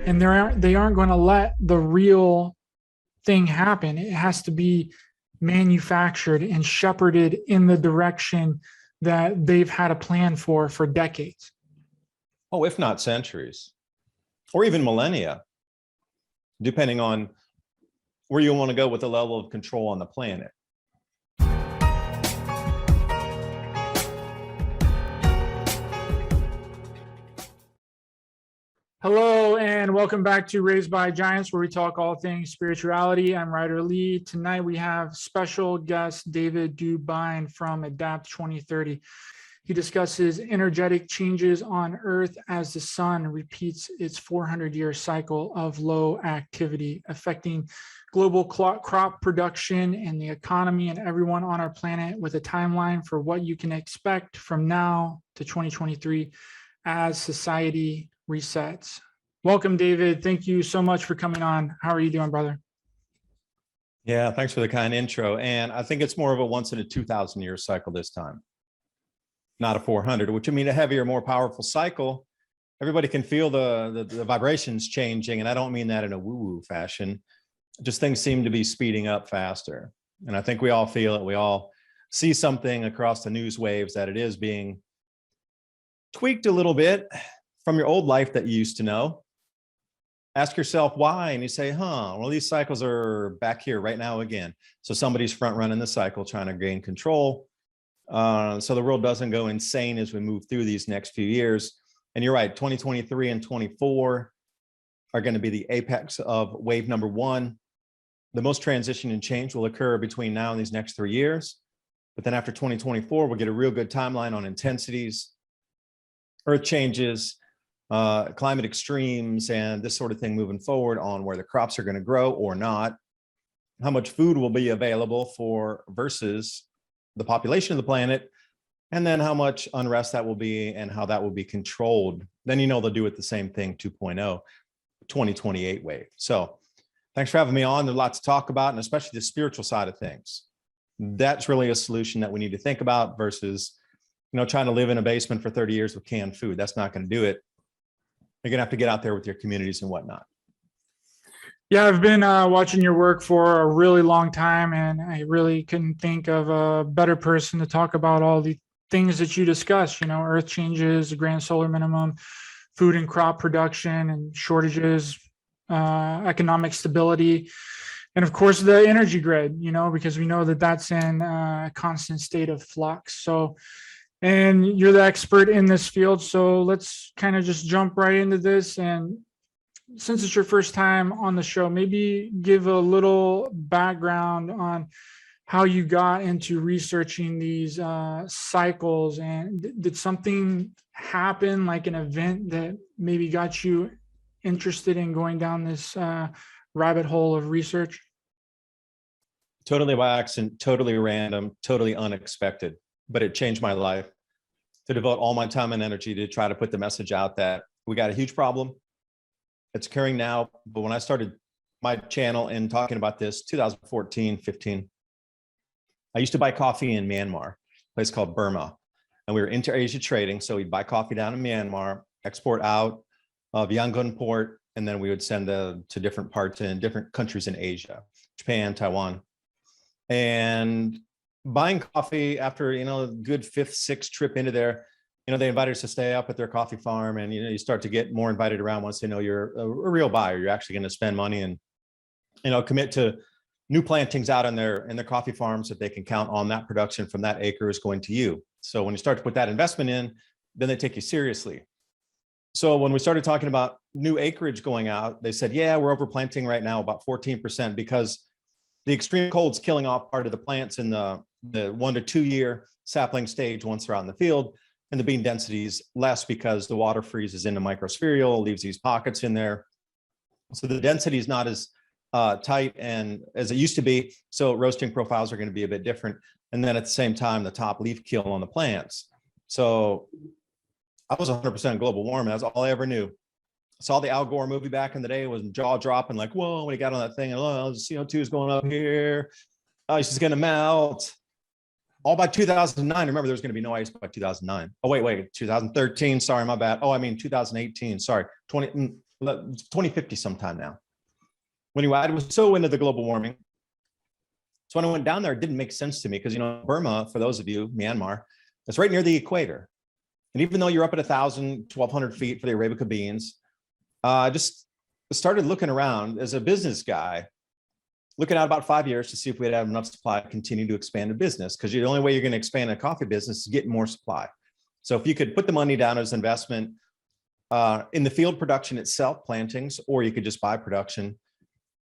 and they aren't going to let the real thing happen. It has to be manufactured and shepherded in the direction that they've had a plan for decades. Oh, if not centuries, or even millennia, depending on where you want to go with the level of control on the planet. Hello, and welcome back to Raised by Giants, where we talk all things spirituality. I'm Ryder Lee. Tonight we have special guest David DuByne from Adapt 2030. He discusses energetic changes on Earth as the sun repeats its 400-year cycle of low activity, affecting global crop production and the economy and everyone on our planet, with a timeline for what you can expect from now to 2023 as society resets. Welcome, David. Thank you so much for coming on. How are you doing, brother? Yeah, thanks for the kind intro. And I think it's more of a once in a 2,000-year cycle this time, not a 400, which would mean a heavier, more powerful cycle. Everybody can feel the vibrations changing. And I don't mean that in a woo-woo fashion. Just things seem to be speeding up faster. And I think we all feel it. We all see something across the news waves that it is being tweaked a little bit from your old life that you used to know. Ask yourself why, and you say, well, these cycles are back here right now again. So somebody's front running the cycle, trying to gain control. So the world doesn't go insane as we move through these next few years. And you're right, 2023 and 24 are going to be the apex of wave number one. The most transition and change will occur between now and these next 3 years. But then after 2024, we'll get a real good timeline on intensities, earth changes, climate extremes, and this sort of thing moving forward on where the crops are going to grow or not, how much food will be available for versus the population of the planet, and then how much unrest that will be and how that will be controlled. Then, they'll do it the same thing 2.0, 2028 wave. So thanks for having me on. There's lots to talk about, and especially the spiritual side of things. That's really a solution that we need to think about versus, trying to live in a basement for 30 years with canned food. That's not going to do it. You're going to have to get out there with your communities and whatnot. Yeah, I've been watching your work for a really long time, and I really couldn't think of a better person to talk about all the things that you discuss, earth changes, the grand solar minimum, food and crop production and shortages, economic stability, and of course the energy grid, because we know that that's in a constant state of flux. And you're the expert in this field, so let's kind of just jump right into this. And since it's your first time on the show, maybe give a little background on how you got into researching these cycles, and did something happen, like an event that maybe got you interested in going down this rabbit hole of research? Totally by accident, totally random, totally unexpected. But it changed my life to devote all my time and energy to try to put the message out that we got a huge problem. It's occurring now. But when I started my channel and talking about this, 2014, 15, I used to buy coffee in Myanmar, a place called Burma. And we were inter-Asia trading. So we'd buy coffee down in Myanmar, export out of Yangon port, and then we would send to different parts in different countries in Asia, Japan, Taiwan. And buying coffee after, a good 5th, 6th trip into there, they invited us to stay up at their coffee farm, and, you start to get more invited around once they know you're a real buyer. You're actually going to spend money and, commit to new plantings out in their coffee farms that they can count on that production from that acre is going to you. So when you start to put that investment in, then they take you seriously. So when we started talking about new acreage going out, they said, yeah, we're overplanting right now about 14% because the extreme cold's killing off part of the plants in the 1 to 2 year sapling stage once they're out in the field, and the bean density is less because the water freezes into microsphereal, leaves these pockets in there. So the density is not as tight and as it used to be. So roasting profiles are going to be a bit different. And then at the same time, the top leaf kill on the plants. So I was 100% global warming. That's all I ever knew. Saw the Al Gore movie back in the day. It was jaw dropping, like, whoa, when he got on that thing, and the CO2 is going up here. Ice is going to melt. All by 2009. Remember, there was going to be no ice by 2009. Oh, wait, 2013. Sorry, my bad. Oh, I mean 2018. Sorry, 2050 sometime now. Anyway, I was so into the global warming. So when I went down there, it didn't make sense to me because, Burma, for those of you, Myanmar, it's right near the equator. And even though you're up at 1,000, 1,200 feet for the Arabica beans, I just started looking around as a business guy, looking out about 5 years to see if we'd have enough supply to continue to expand a business. Because the only way you're going to expand a coffee business is get more supply. So if you could put the money down as investment in the field production itself, plantings, or you could just buy production.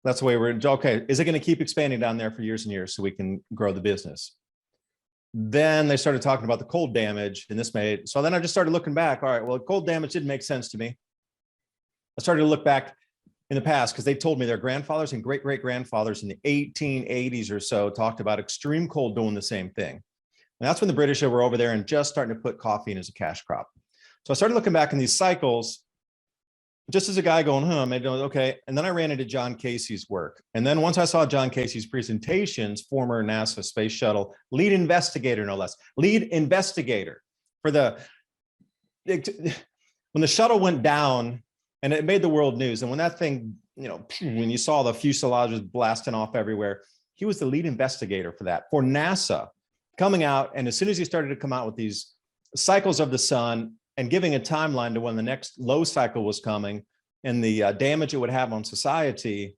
That's the way we're, okay, is it going to keep expanding down there for years and years so we can grow the business? Then they started talking about the cold damage, and so then I just started looking back. All right, well, cold damage didn't make sense to me. I started to look back in the past because they told me their grandfathers and great-great-grandfathers in the 1880s or so talked about extreme cold doing the same thing. And that's when the British were over there and just starting to put coffee in as a cash crop. So I started looking back in these cycles, just as a guy going, maybe okay. And then I ran into John Casey's work. And then once I saw John Casey's presentations, former NASA space shuttle lead investigator, no less, lead investigator for when the shuttle went down and it made the world news. And when that thing, when you saw the fuselages blasting off everywhere, he was the lead investigator for that, for NASA, coming out. And as soon as he started to come out with these cycles of the sun, and giving a timeline to when the next low cycle was coming and the damage it would have on society,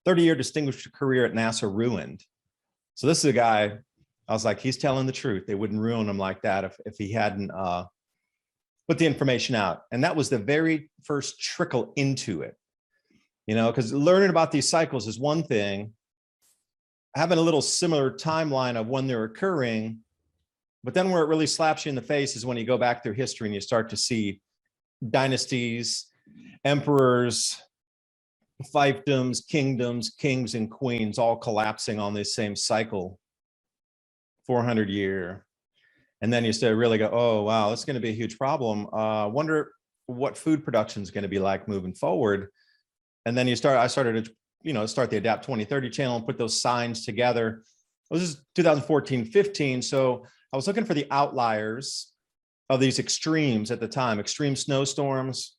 30-year distinguished career at NASA ruined. So this is a guy, I was like, he's telling the truth. They wouldn't ruin him like that if he hadn't put the information out. And that was the very first trickle into it, because learning about these cycles is one thing, having a little similar timeline of when they're occurring. But then where it really slaps you in the face is when you go back through history and you start to see dynasties, emperors, fiefdoms, kingdoms, kings and queens all collapsing on this same cycle, 400 year. And then you start really go, oh, wow, that's going to be a huge problem. Wonder what food production is going to be like moving forward. And then I started to, start the Adapt 2030 channel and put those signs together. This is 2014, 15. So I was looking for the outliers of these extremes at the time, extreme snowstorms,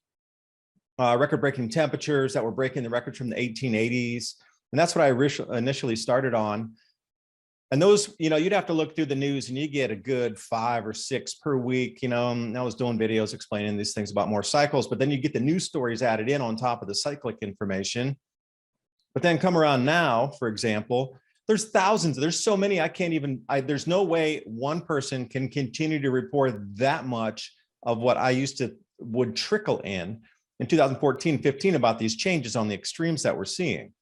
record-breaking temperatures that were breaking the records from the 1880s. And that's what I initially started on. And those, you'd have to look through the news and you get a good 5 or 6 per week. I was doing videos explaining these things about more cycles, but then you get the news stories added in on top of the cyclic information. But then come around now, for example, there's thousands, there's so many, there's no way one person can continue to report that much of what I would trickle in 2014, 15 about these changes on the extremes that we're seeing.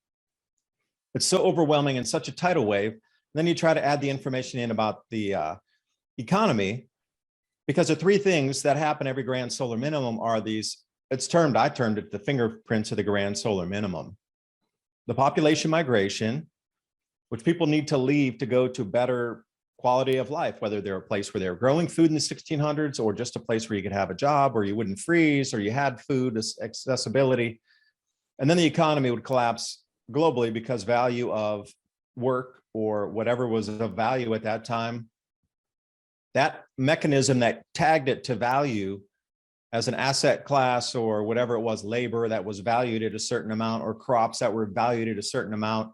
It's so overwhelming and such a tidal wave. Then you try to add the information in about the economy, because the 3 things that happen every grand solar minimum are these, I termed it the fingerprints of the grand solar minimum. The population migration, which people need to leave to go to better quality of life, whether they're a place where they're growing food in the 1600s or just a place where you could have a job or you wouldn't freeze or you had food accessibility. And then the economy would collapse globally because value of work or whatever was of value at that time, that mechanism that tagged it to value as an asset class or whatever it was, labor that was valued at a certain amount or crops that were valued at a certain amount,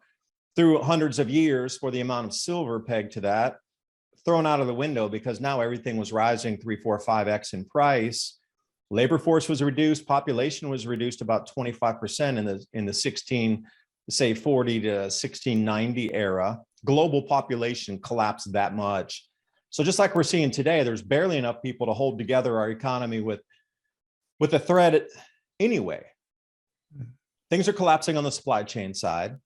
through hundreds of years for the amount of silver pegged to that, thrown out of the window because now everything was rising 3, 4, 5x in price. Labor force was reduced, population was reduced about 25% in the 40 to 1690 era. Global population collapsed that much. So just like we're seeing today, there's barely enough people to hold together our economy with a thread anyway. Things are collapsing on the supply chain side.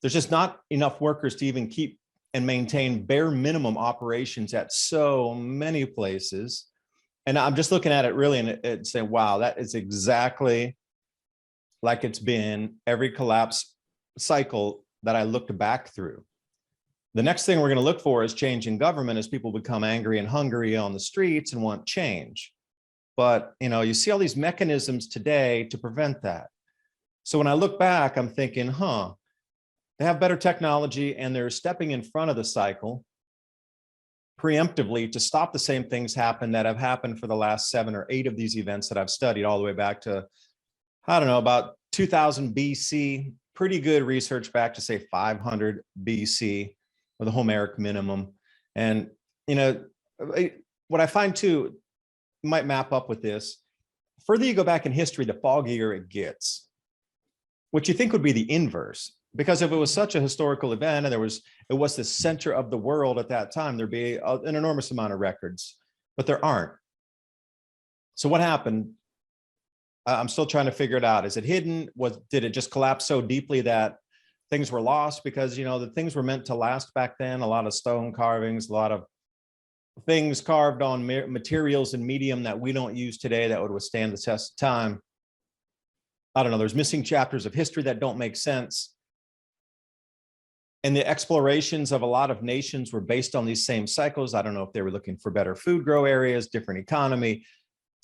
There's just not enough workers to even keep and maintain bare minimum operations at so many places. And I'm just looking at it really and saying, wow, that is exactly like it's been every collapse cycle that I looked back through. The next thing we're going to look for is change in government as people become angry and hungry on the streets and want change. But, you see all these mechanisms today to prevent that. So when I look back, I'm thinking, they have better technology and they're stepping in front of the cycle preemptively to stop the same things that have happened for the last 7 or 8 of these events that I've studied all the way back to I don't know, about 2000 BC, pretty good research back to say 500 BC with a Homeric minimum. And, you know, what I find too might map up with this. Further you go back in history, the foggier it gets, which you think would be the inverse. Because if it was such a historical event and it was the center of the world at that time, there'd be an enormous amount of records, but there aren't. So what happened? I'm still trying to figure it out. Is it hidden? Did it just collapse so deeply that things were lost? Because, you know, the things were meant to last back then. A lot of stone carvings, a lot of things carved on materials and medium that we don't use today that would withstand the test of time. I don't know. There's missing chapters of history that don't make sense. And the explorations of a lot of nations were based on these same cycles. I don't know if they were looking for better food grow areas, different economy.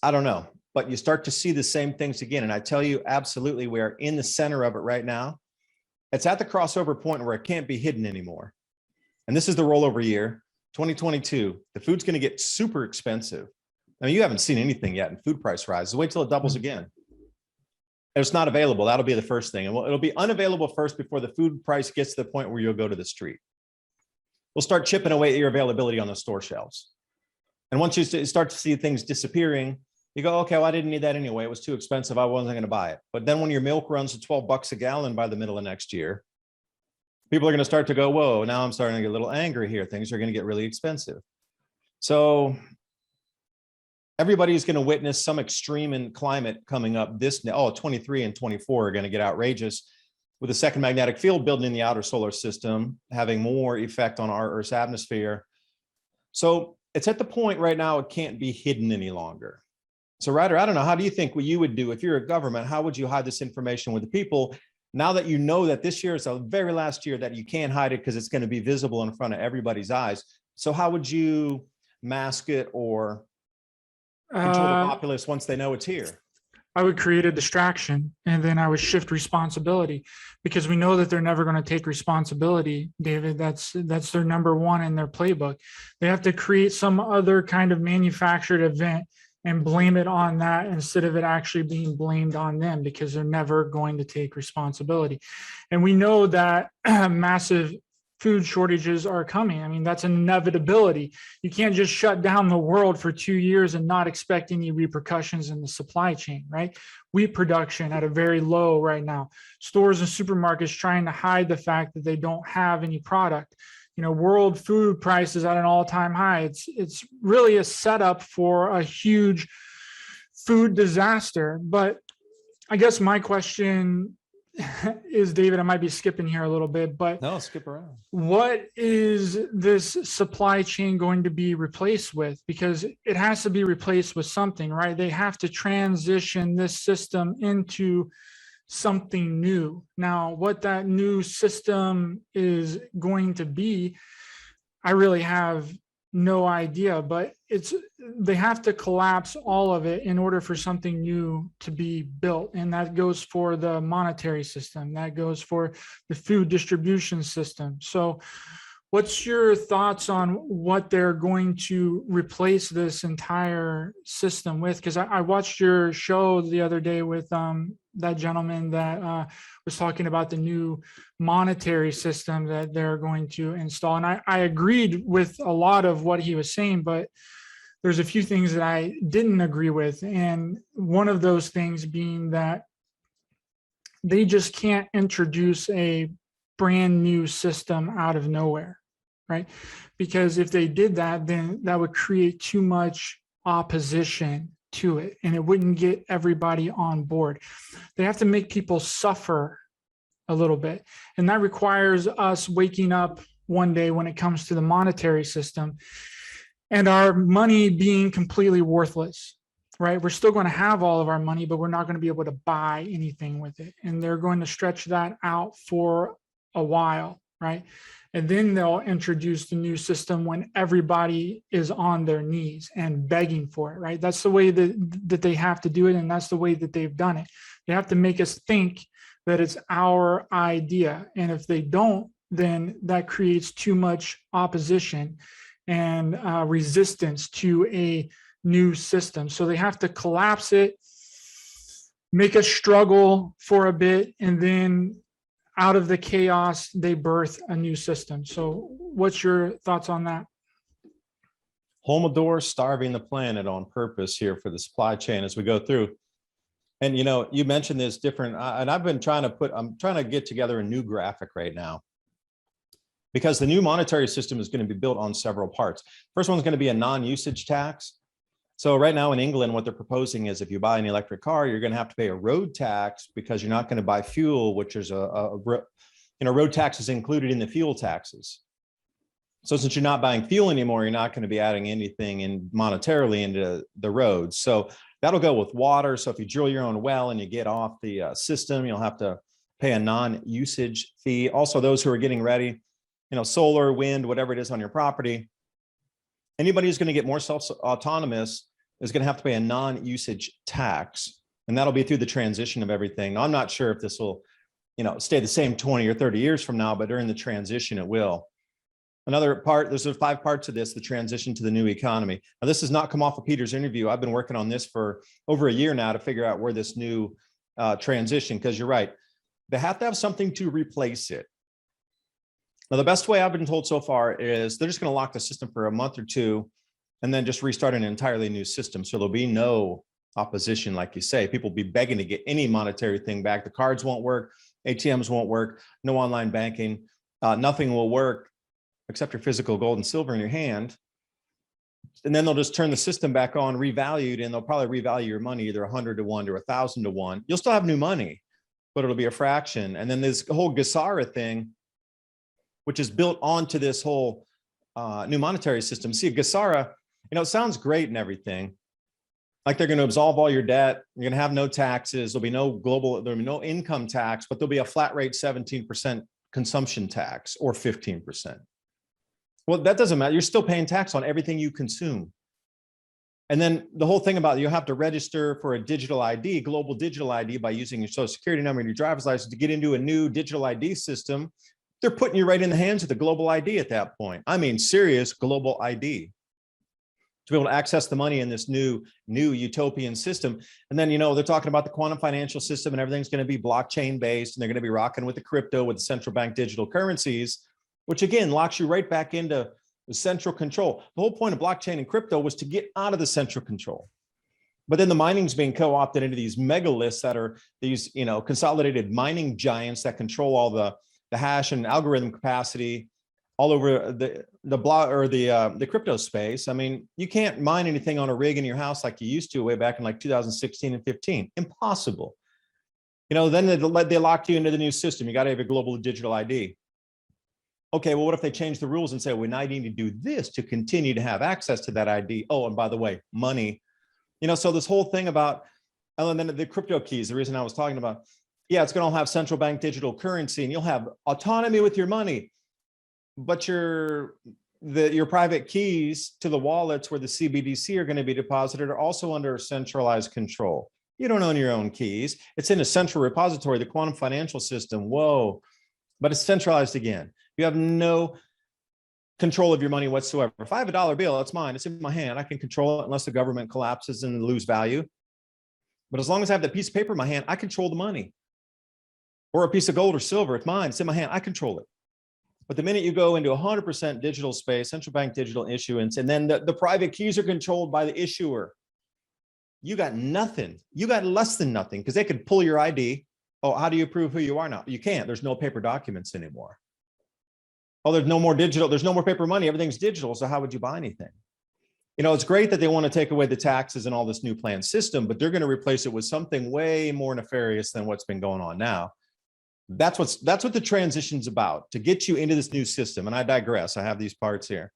I don't know. But you start to see the same things again. And I tell you, absolutely, we are in the center of it right now. It's at the crossover point where it can't be hidden anymore. And this is the rollover year, 2022. The food's going to get super expensive. I mean, you haven't seen anything yet in food price rises. Wait till it doubles again. It's not available. That'll be the first thing. And it'll be unavailable first before the food price gets to the point where you'll go to the street. We'll start chipping away at your availability on the store shelves. And once you start to see things disappearing, you go, okay, well, I didn't need that anyway. It was too expensive. I wasn't going to buy it. But then when your milk runs to 12 bucks a gallon by the middle of next year, people are going to start to go, whoa, now I'm starting to get a little angry here. Things are going to get really expensive. So everybody's going to witness some extreme in climate coming up. 23 and 24 are going to get outrageous with the second magnetic field building in the outer solar system, having more effect on our Earth's atmosphere. So it's at the point right now, it can't be hidden any longer. So Ryder, I don't know, how do you think what you would do if you're a government? How would you hide this information with the people now that you know that this year is the very last year that you can't hide it because it's going to be visible in front of everybody's eyes? So how would you mask it or control the populace once they know it's here? I would create a distraction and then I would shift responsibility, because we know that they're never going to take responsibility, David. That's their number one in their playbook. They have to create some other kind of manufactured event and blame it on that instead of it actually being blamed on them, because they're never going to take responsibility. And we know that massive food shortages are coming. I mean, that's an inevitability. You can't just shut down the world for 2 years and not expect any repercussions in the supply chain, right? Wheat production at a very low right now. Stores and supermarkets trying to hide the fact that they don't have any product. You know, world food prices at an all-time high. It's really a setup for a huge food disaster. But I guess my question is, David, I might be skipping here a little bit, but no, skip around. What is this supply chain going to be replaced with? Because it has to be replaced with something, right? They have to transition this system into something new. Now, what that new system is going to be, I really have no idea, but they have to collapse all of it in order for something new to be built. And that goes for the monetary system, that goes for the food distribution system. So what's your thoughts on what they're going to replace this entire system with? Because I watched your show the other day with that gentleman that was talking about the new monetary system that they're going to install. And I agreed with a lot of what he was saying, but there's a few things that I didn't agree with. And one of those things being that they just can't introduce a brand new system out of nowhere, right? Because if they did that, then that would create too much opposition to it and it wouldn't get everybody on board. They have to make people suffer a little bit. And that requires us waking up one day when it comes to the monetary system and our money being completely worthless, right? We're still going to have all of our money, but we're not going to be able to buy anything with it. And they're going to stretch that out for a while, right? And then they'll introduce the new system when everybody is on their knees and begging for it, right? That's the way that they have to do it. And that's the way that they've done it. They have to make us think that it's our idea. And if they don't, then that creates too much opposition and resistance to a new system. So they have to collapse it make us struggle for a bit, and then out of the chaos, they birth a new system. So what's your thoughts on that? Homodor starving the planet on purpose here for the supply chain as we go through. And you mentioned this different, and I've been I'm trying to get together a new graphic right now, because the new monetary system is going to be built on several parts. First one's going to be a non-usage tax. So right now in England, what they're proposing is if you buy an electric car, you're going to have to pay a road tax because you're not going to buy fuel, which is road tax is included in the fuel taxes. So since you're not buying fuel anymore, you're not going to be adding anything in monetarily into the roads. So that'll go with water. So if you drill your own well and you get off the system, you'll have to pay a non-usage fee. Also, those who are getting ready, solar, wind, whatever it is on your property, anybody who's going to get more self-autonomous is going to have to pay a non-usage tax. And that'll be through the transition of everything. Now, I'm not sure if this will, stay the same 20 or 30 years from now, but during the transition, it will. Another part, there's 5 parts of this, the transition to the new economy. Now, this has not come off of Peter's interview. I've been working on this for over a year now to figure out where this new transition, because you're right, they have to have something to replace it. Now, the best way I've been told so far is they're just going to lock the system for a month or two and then just restart an entirely new system. So there'll be no opposition, like you say. People will be begging to get any monetary thing back. The cards won't work. ATMs won't work. No online banking. Nothing will work except your physical gold and silver in your hand. And then they'll just turn the system back on, revalued, and they'll probably revalue your money either 100 to 1 to 1,000 to 1. You'll still have new money, but it'll be a fraction. And then this whole Gesara thing, which is built onto this whole new monetary system. See, Gesara, it sounds great and everything. Like they're going to absolve all your debt. You're going to have no taxes. There'll be no income tax, but there'll be a flat rate 17% consumption tax or 15%. Well, that doesn't matter. You're still paying tax on everything you consume. And then the whole thing about you have to register for a digital ID, global digital ID, by using your social security number and your driver's license to get into a new digital ID system. They're putting you right in the hands of the global ID at that point. I mean, serious global ID to be able to access the money in this new utopian system. And then, they're talking about the quantum financial system and everything's going to be blockchain based, and they're going to be rocking with the crypto, with the central bank digital currencies, which again locks you right back into the central control. The whole point of blockchain and crypto was to get out of the central control. But then the mining's being co-opted into these megaliths that are these, consolidated mining giants that control all the hash and algorithm capacity all over the crypto space. I mean, you can't mine anything on a rig in your house like you used to way back in like 2016 and 15. Impossible. Then they locked you into the new system. You got to have a global digital ID. Okay, well, what if they change the rules and say, well, now you need to do this to continue to have access to that ID? Oh, and by the way, money. So this whole thing about, and then the crypto keys, the reason I was talking about, yeah, it's going to all have central bank digital currency and you'll have autonomy with your money, but your private keys to the wallets where the CBDC are going to be deposited are also under centralized control. You don't own your own keys. It's in a central repository, the quantum financial system. Whoa, but it's centralized again. You have no control of your money whatsoever. If I have a dollar bill, it's mine. It's in my hand. I can control it unless the government collapses and lose value. But as long as I have that piece of paper in my hand, I control the money. Or a piece of gold or silver, it's mine. It's in my hand. I control it. But the minute you go into 100% digital space, central bank digital issuance, and then the private keys are controlled by the issuer, you got nothing. You got less than nothing because they could pull your ID. Oh, how do you prove who you are now? You can't. There's no paper documents anymore. Oh, there's no more digital. There's no more paper money. Everything's digital. So how would you buy anything? It's great that they want to take away the taxes and all this new planned system, but they're going to replace it with something way more nefarious than what's been going on now. That's what the transition's about, to get you into this new system. And I digress. I have these parts here.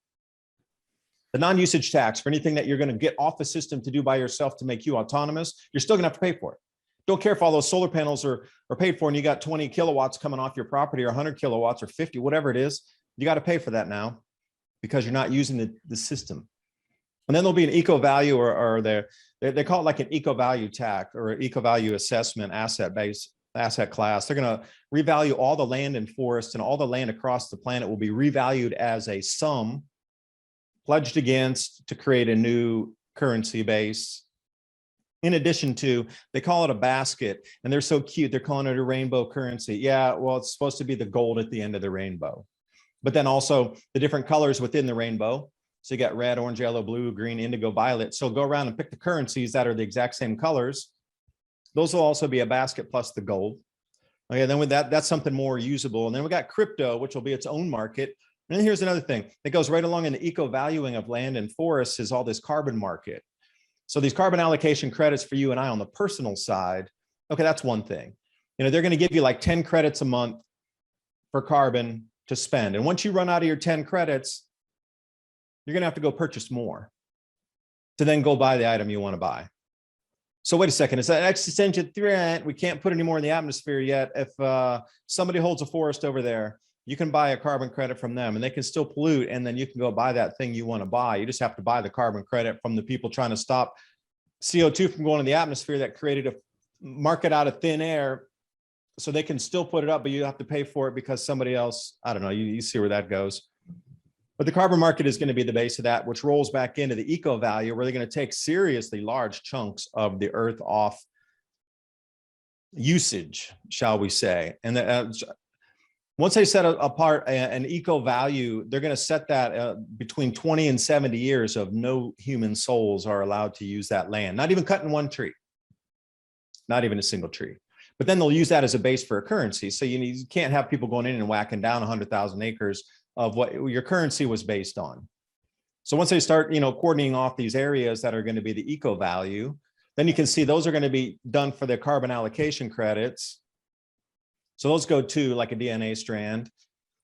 The non-usage tax for anything that you're going to get off the system to do by yourself to make you autonomous, you're still going to have to pay for it. Don't care if all those solar panels are paid for and you got 20 kilowatts coming off your property or 100 kilowatts or 50, whatever it is, you got to pay for that now because you're not using the system. And then there'll be an eco value or they call it like an eco value tax or an eco value assessment asset class. They're going to revalue all the land and forest, and all the land across the planet will be revalued as a sum pledged against to create a new currency base. In addition to, they call it a basket, and they're so cute. They're calling it a rainbow currency. Yeah, well, it's supposed to be the gold at the end of the rainbow. But then also the different colors within the rainbow. So you got red, orange, yellow, blue, green, indigo, violet. So go around and pick the currencies that are the exact same colors. Those will also be a basket plus the gold. Okay, then with that, that's something more usable. And then we got crypto, which will be its own market. And then here's another thing that goes right along in the eco valuing of land and forests is all this carbon market. So these carbon allocation credits for you and I on the personal side, okay, that's one thing. You know, they're going to give you like 10 credits a month for carbon to spend. And once you run out of your 10 credits, you're going to have to go purchase more to then go buy the item you want to buy. So wait a second, it's an existential threat. We can't put any more in the atmosphere yet. If somebody holds a forest over there, you can buy a carbon credit from them and they can still pollute. And then you can go buy that thing you want to buy. You just have to buy the carbon credit from the people trying to stop CO2 from going in the atmosphere that created a market out of thin air. So they can still put it up, but you have to pay for it because somebody else, I don't know, you see where that goes. But the carbon market is going to be the base of that, which rolls back into the eco value, where they're going to take seriously large chunks of the earth off usage, shall we say. And once they set apart an eco value, they're going to set that between 20 and 70 years of no human souls are allowed to use that land, not even cutting one tree, not even a single tree. But then they'll use that as a base for a currency. So you can't have people going in and whacking down 100,000 acres of what your currency was based on. So once they start, cordoning off these areas that are going to be the eco value, then you can see those are going to be done for the carbon allocation credits. So those go to like a DNA strand.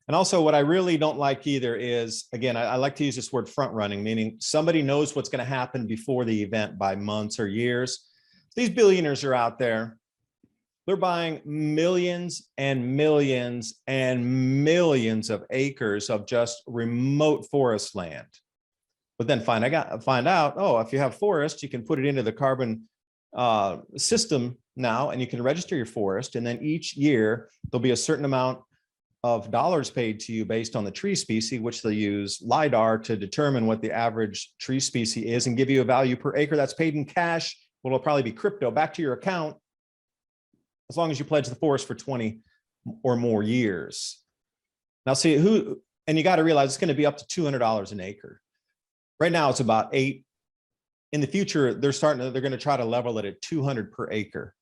And also what I really don't like either is, again, I like to use this word front running, meaning somebody knows what's going to happen before the event by months or years. These billionaires are out there. They're buying millions and millions and millions of acres of just remote forest land. But then find out, oh, if you have forest, you can put it into the carbon system now, and you can register your forest. And then each year there'll be a certain amount of dollars paid to you based on the tree species, which they'll use LIDAR to determine what the average tree species is and give you a value per acre that's paid in cash. Well, it'll probably be crypto back to your account, as long as you pledge the forest for 20 or more years. Now see and you got to realize it's going to be up to $200 an acre. Right now it's about $8. In the future, they're going to try to level it at $200 per acre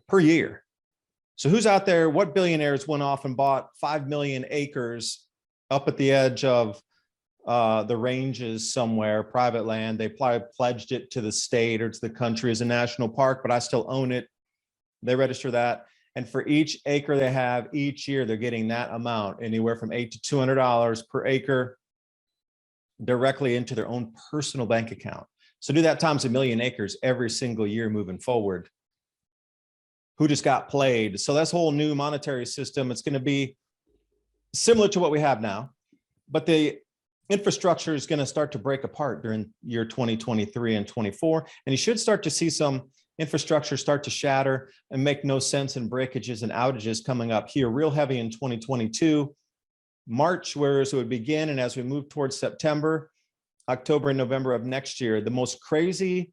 per year. So who's out there? What billionaires went off and bought 5 million acres up at the edge of the ranges somewhere, private land? They probably pledged it to the state or to the country as a national park, but I still own it. They register that. And for each acre they have each year, they're getting that amount, anywhere from $8 to $200 per acre directly into their own personal bank account. So do that times 1 million acres every single year moving forward. Who just got played? So that's a whole new monetary system. It's going to be similar to what we have now, but the infrastructure is going to start to break apart during year 2023 and 24. And you should start to see some infrastructure start to shatter and make no sense, and breakages and outages coming up here real heavy in 2022. March, whereas it would begin, and as we move towards September, October, and November of next year, the most crazy,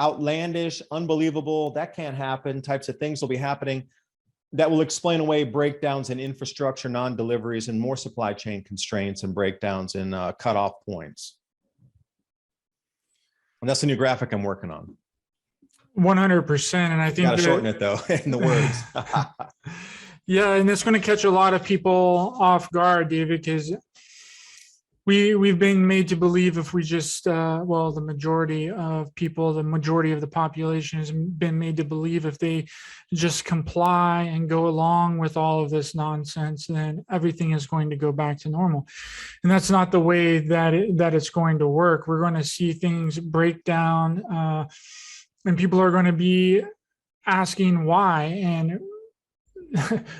outlandish, unbelievable, that can't happen types of things will be happening that will explain away breakdowns in infrastructure, non-deliveries, and more supply chain constraints and breakdowns in cutoff points. And that's the new graphic I'm working on. 100%. And I think gotta shorten it though in the words. Yeah, and it's going to catch a lot of people off guard, David, because we've been made to believe if we just the majority of people, the majority of the population has been made to believe if they just comply and go along with all of this nonsense, then everything is going to go back to normal. And that's not the way that it's going to work. We're going to see things break down, and people are going to be asking why. And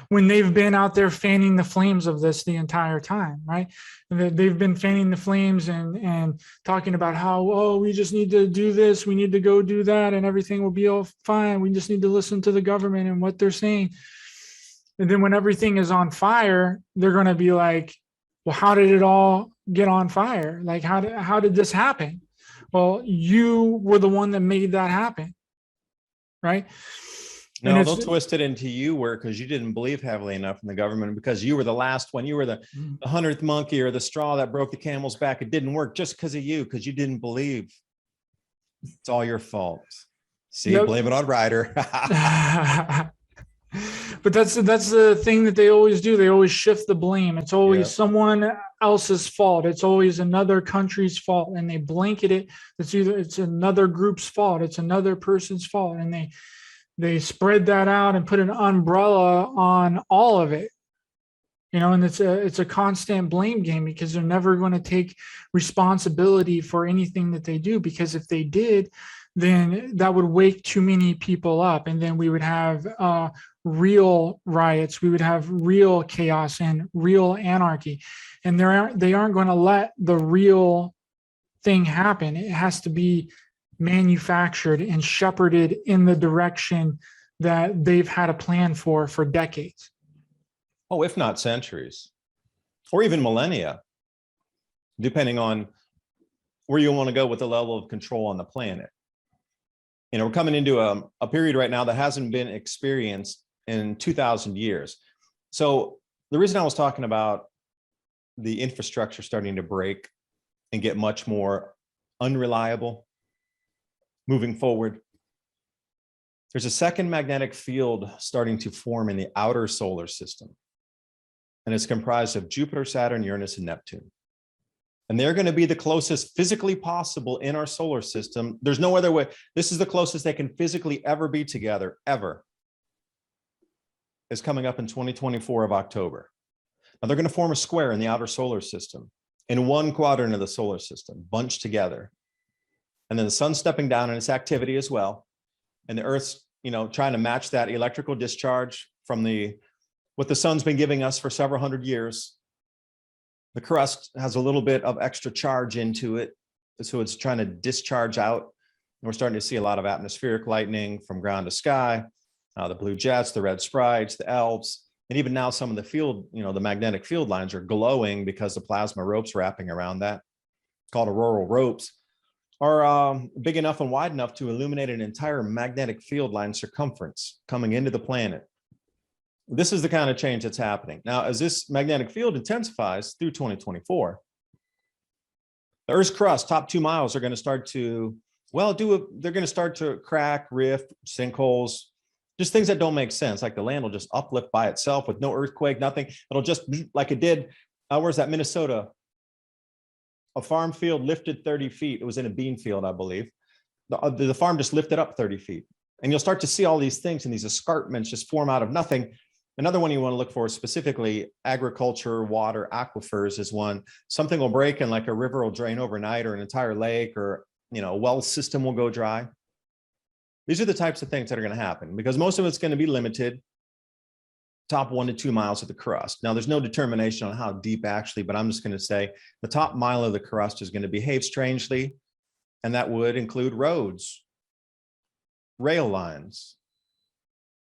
when they've been out there fanning the flames of this the entire time, right? They've been fanning the flames and talking about how, oh, we just need to do this, we need to go do that, and everything will be all fine. We just need to listen to the government and what they're saying. And then when everything is on fire, they're going to be like, well, how did it all get on fire? Like, how did this happen? Well, you were the one that made that happen. right? And No, it's they'll twist it into you were because you didn't believe heavily enough in the government, because you were the last one. You were the 100th monkey or the straw that broke the camel's back. It didn't work just because of you, because you didn't believe. It's all your fault. See, yep. blame it on Ryder. But that's the thing that they always do. They always shift the blame. It's always Yeah. someone else's fault. It's always another country's fault, and they blanket it. It's another group's fault. It's another person's fault, and they spread that out and put an umbrella on all of it. And it's a constant blame game, because they're never going to take responsibility for anything that they do, because if they did, then that would wake too many people up, and then we would have real riots, we would have real chaos and real anarchy, and they aren't going to let the real thing happen. It has to be manufactured and shepherded in the direction that they've had a plan for decades. Oh, if not centuries, or even millennia, depending on where you want to go with the level of control on the planet. We're coming into a period right now that hasn't been experienced in 2,000 years. So the reason I was talking about the infrastructure starting to break and get much more unreliable moving forward, there's a second magnetic field starting to form in the outer solar system. And it's comprised of Jupiter, Saturn, Uranus, and Neptune. And they're going to be the closest physically possible in our solar system. There's no other way. This is the closest they can physically ever be together, ever. Is coming up in 2024 of October. Now they're going to form a square in the outer solar system, in one quadrant of the solar system, bunched together. And then the sun's stepping down in its activity as well. And the Earth's, trying to match that electrical discharge from what the sun's been giving us for several hundred years. The crust has a little bit of extra charge into it, so it's trying to discharge out. And we're starting to see a lot of atmospheric lightning from ground to sky, the blue jets, the red sprites, the elves, and even now some of the field, the magnetic field lines are glowing because the plasma ropes wrapping around that, called auroral ropes, are big enough and wide enough to illuminate an entire magnetic field line circumference coming into the planet. This is the kind of change that's happening. Now, as this magnetic field intensifies through 2024, the Earth's crust, top 2 miles, are going to start to, they're going to start to crack, rift, sinkholes, just things that don't make sense. Like the land will just uplift by itself with no earthquake, nothing. It'll just, like it did, where's that, Minnesota? A farm field lifted 30 feet. It was in a bean field, I believe. The farm just lifted up 30 feet. And you'll start to see all these things, and these escarpments just form out of nothing. Another one you want to look for, specifically agriculture, water, aquifers, is one. Something will break and like a river will drain overnight, or an entire lake, or a well system will go dry. These are the types of things that are going to happen, because most of it's going to be limited top 1 to 2 miles of the crust. Now, there's no determination on how deep actually, but I'm just going to say the top mile of the crust is going to behave strangely, and that would include roads, rail lines,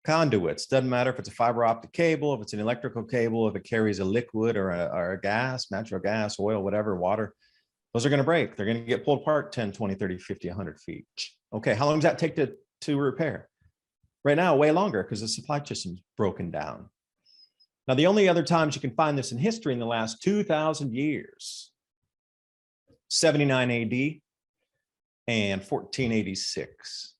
conduits. Doesn't matter if it's a fiber optic cable, if it's an electrical cable, if it carries a liquid or a gas, natural gas, oil, whatever, water. Those are going to break. They're going to get pulled apart 10, 20, 30, 50, 100 feet. Okay, how long does that take to repair? Right now, way longer, because the supply system's broken down. Now, the only other times you can find this in history in the last 2,000 years, 79 AD and 1486.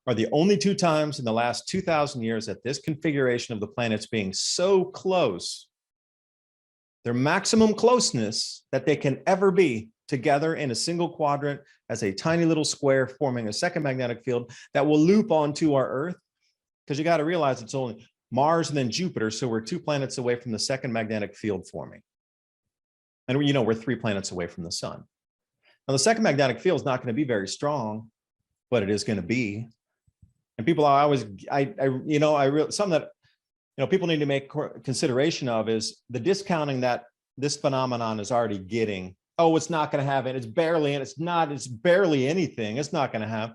Are the only 2 times in the last 2,000 years that this configuration of the planets being so close, their maximum closeness that they can ever be together in a single quadrant as a tiny little square, forming a second magnetic field that will loop onto our Earth. Because you got to realize it's only Mars and then Jupiter, so we're 2 planets away from the second magnetic field forming. And we're 3 planets away from the sun. Now, the second magnetic field is not going to be very strong, but it is going to be. And people are always, something that, people need to make consideration of is the discounting that this phenomenon is already getting. Oh, it's not going to have it. It's barely anything. It's not going to have.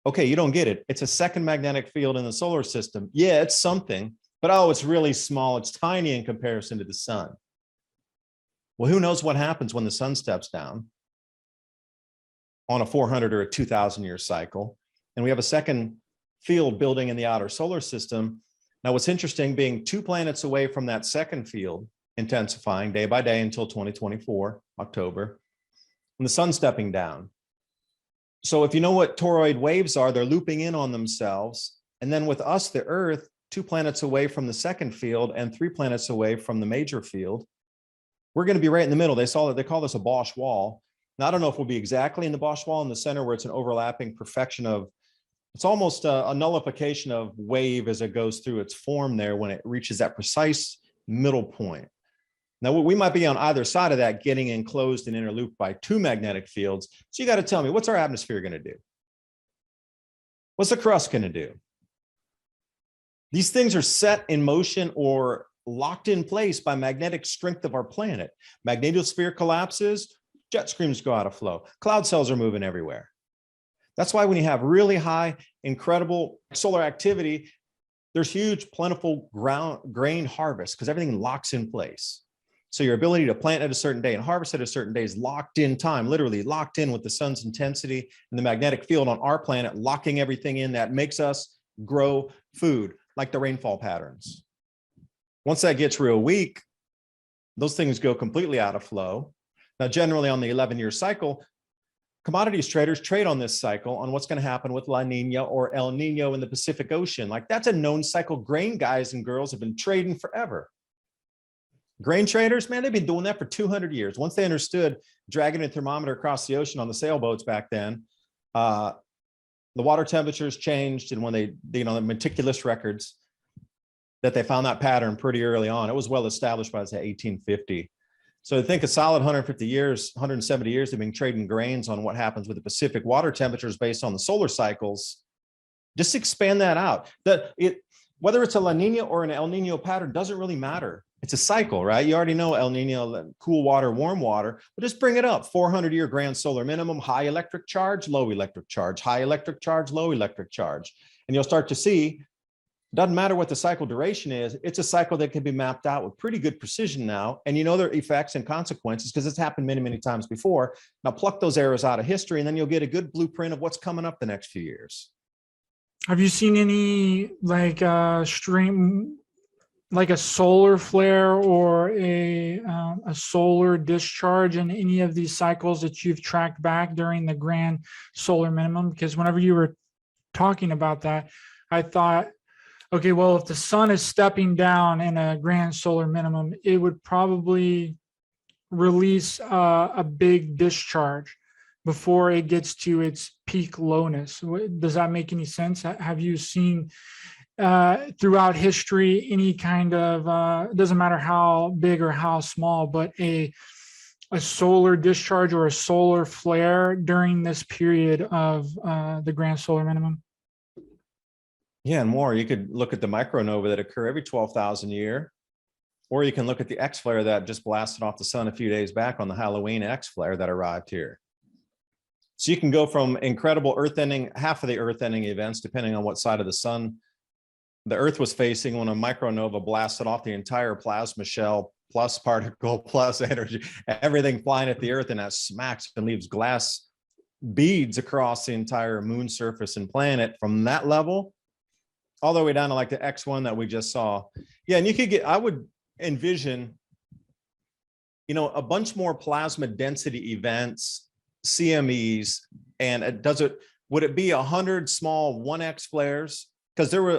Okay, you don't get it. It's a second magnetic field in the solar system. Yeah, it's something, but it's really small. It's tiny in comparison to the sun. Well, who knows what happens when the sun steps down on a 400 or a 2,000 year cycle, and we have a second field building in the outer solar system. Now, what's interesting, being 2 planets away from that second field, intensifying day by day until 2024, October, and the sun stepping down. So if you know what toroid waves are, they're looping in on themselves. And then with us, the Earth, 2 planets away from the second field and 3 planets away from the major field, we're going to be right in the middle. They call this a Bosch wall. Now, I don't know if we'll be exactly in the Bosch wall in the center where it's an overlapping perfection of, it's almost a nullification of wave as it goes through its form there when it reaches that precise middle point. Now, we might be on either side of that, getting enclosed and interlooped by 2 magnetic fields. So you got to tell me, what's our atmosphere going to do? What's the crust going to do? These things are set in motion or locked in place by magnetic strength of our planet. Magnetosphere collapses, jet streams go out of flow. Cloud cells are moving everywhere. That's why when you have really high, incredible solar activity, there's huge, plentiful grain harvest because everything locks in place. So your ability to plant at a certain day and harvest at a certain day is locked in time, literally locked in with the sun's intensity and the magnetic field on our planet, locking everything in that makes us grow food, like the rainfall patterns. Once that gets real weak, those things go completely out of flow. Now, generally on the 11-year cycle, commodities traders trade on this cycle on what's going to happen with La Nina or El Nino in the Pacific Ocean. Like, that's a known cycle. Grain guys and girls have been trading forever. Grain traders, man, they've been doing that for 200 years. Once they understood dragging a thermometer across the ocean on the sailboats back then, the water temperatures changed. And when they, the meticulous records, that they found that pattern pretty early on. It was well established by, say, 1850. So I think a solid 150 years, 170 years, they've been trading grains on what happens with the Pacific water temperatures based on the solar cycles. Just expand that out. Whether it's a La Nina or an El Nino pattern doesn't really matter. It's a cycle, right? You already know El Nino, cool water, warm water, but just bring it up. 400-year grand solar minimum, high electric charge, low electric charge, high electric charge, low electric charge. And you'll start to see, doesn't matter what the cycle duration is, it's a cycle that can be mapped out with pretty good precision now. And you know their effects and consequences because it's happened many, many times before. Now pluck those arrows out of history and then you'll get a good blueprint of what's coming up the next few years. Have you seen any like a solar flare or a solar discharge in any of these cycles that you've tracked back during the grand solar minimum? Because whenever you were talking about that, I thought, okay, well, if the sun is stepping down in a grand solar minimum, it would probably release a big discharge before it gets to its peak lowness. Does that make any sense? Have you seen throughout history any kind of, it doesn't matter how big or how small, but a solar discharge or a solar flare during this period of the grand solar minimum? Yeah, and more. You could look at the micronova that occur every 12,000 year, or you can look at the X flare that just blasted off the sun a few days back on the Halloween X flare that arrived here. So you can go from incredible earth-ending, half of the earth-ending events, depending on what side of the sun the Earth was facing, when a micronova blasted off the entire plasma shell, plus particle, plus energy, everything flying at the Earth, and that smacks and leaves glass beads across the entire moon surface and planet from that level, all the way down to like the X1 that we just saw. Yeah, and you could get, I would envision, a bunch more plasma density events, CMEs, and would it be 100 small 1X flares? Because there were,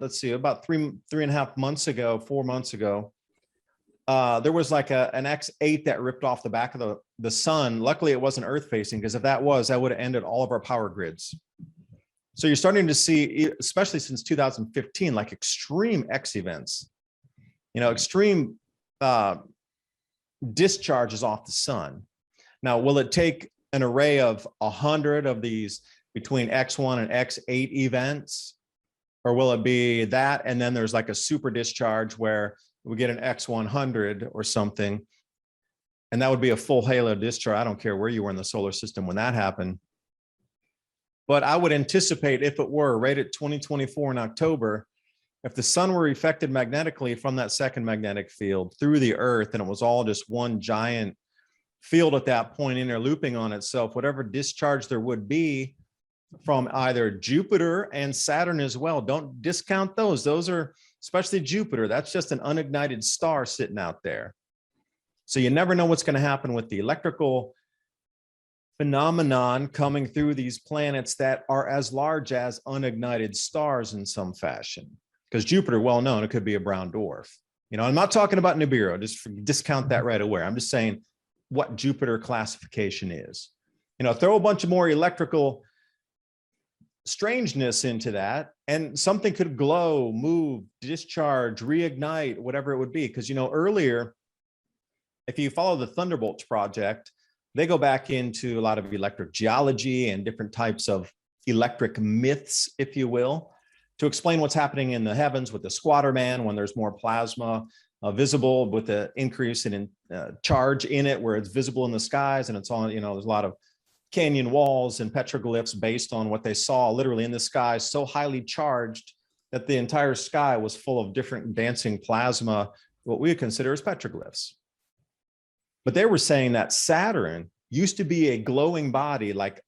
let's see, about 3.5 months ago, 4 months ago, there was like an X8 that ripped off the back of the sun. Luckily, it wasn't Earth facing, because if that would have ended all of our power grids. So you're starting to see, especially since 2015, like extreme X events, extreme discharges off the sun. Now, will it take an array of 100 of these between X1 and X8 events? Or will it be that, and then there's like a super discharge where we get an X100 or something, and that would be a full halo discharge. I don't care where you were in the solar system when that happened. But I would anticipate, if it were right at 2024 in October, if the sun were affected magnetically from that second magnetic field through the Earth, and it was all just one giant field at that point, interlooping on itself, whatever discharge there would be from either Jupiter and Saturn as well. Don't discount those. Those are, especially Jupiter, that's just an unignited star sitting out there. So you never know what's going to happen with the electrical phenomenon coming through these planets that are as large as unignited stars in some fashion. Because Jupiter, well known, it could be a brown dwarf. You know, I'm not talking about Nibiru, just discount that right away. I'm just saying what Jupiter classification is. You know, throw a bunch of more electrical strangeness into that, and something could glow, move, discharge, reignite, whatever it would be. Because, you know, earlier, if you follow the Thunderbolts project, they go back into a lot of electric geology and different types of electric myths, if you will, to explain what's happening in the heavens with the squatter man when there's more plasma visible, with the increase in charge in it, where it's visible in the skies, and it's on, you know, there's a lot of canyon walls and petroglyphs based on what they saw literally in the sky, so highly charged that the entire sky was full of different dancing plasma, what we would consider as petroglyphs. But they were saying that Saturn used to be a glowing body, like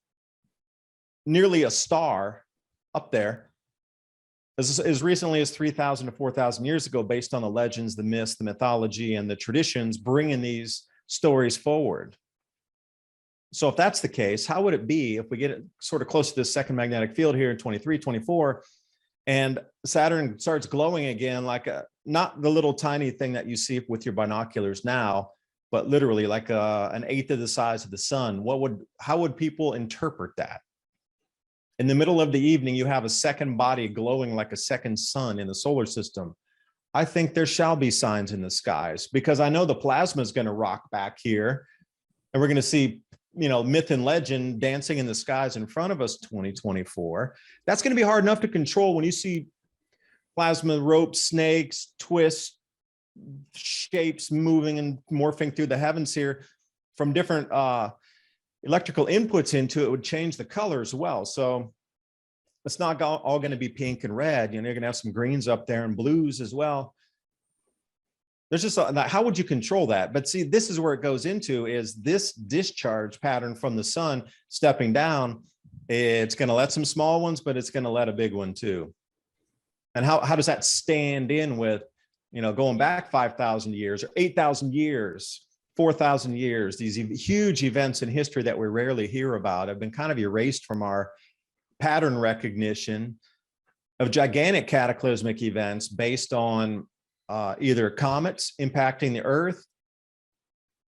nearly a star up there, as recently as 3,000 to 4,000 years ago, based on the legends, the myths, the mythology, and the traditions bringing these stories forward. So if that's the case, how would it be if we get it sort of close to this second magnetic field here in 23, 24, and Saturn starts glowing again, like not the little tiny thing that you see with your binoculars now, but literally like an eighth of the size of the sun? How would people interpret that? In the middle of the evening, you have a second body glowing like a second sun in the solar system. I think there shall be signs in the skies, because I know the plasma is going to rock back here, and we're going to see, you know, myth and legend dancing in the skies in front of us 2024. That's going to be hard enough to control when you see plasma ropes, snakes, twists, shapes moving and morphing through the heavens here from different electrical inputs into it. Would change the color as well. So it's not all going to be pink and red. You know, you're going to have some greens up there and blues as well. There's just how would you control that? But see, this is where it goes into, is this discharge pattern from the sun stepping down. It's going to let some small ones, but it's going to let a big one too. And how does that stand in with, you know, going back 5,000 years or 8,000 years, 4,000 years, these huge events in history that we rarely hear about have been kind of erased from our pattern recognition of gigantic cataclysmic events based on either comets impacting the earth,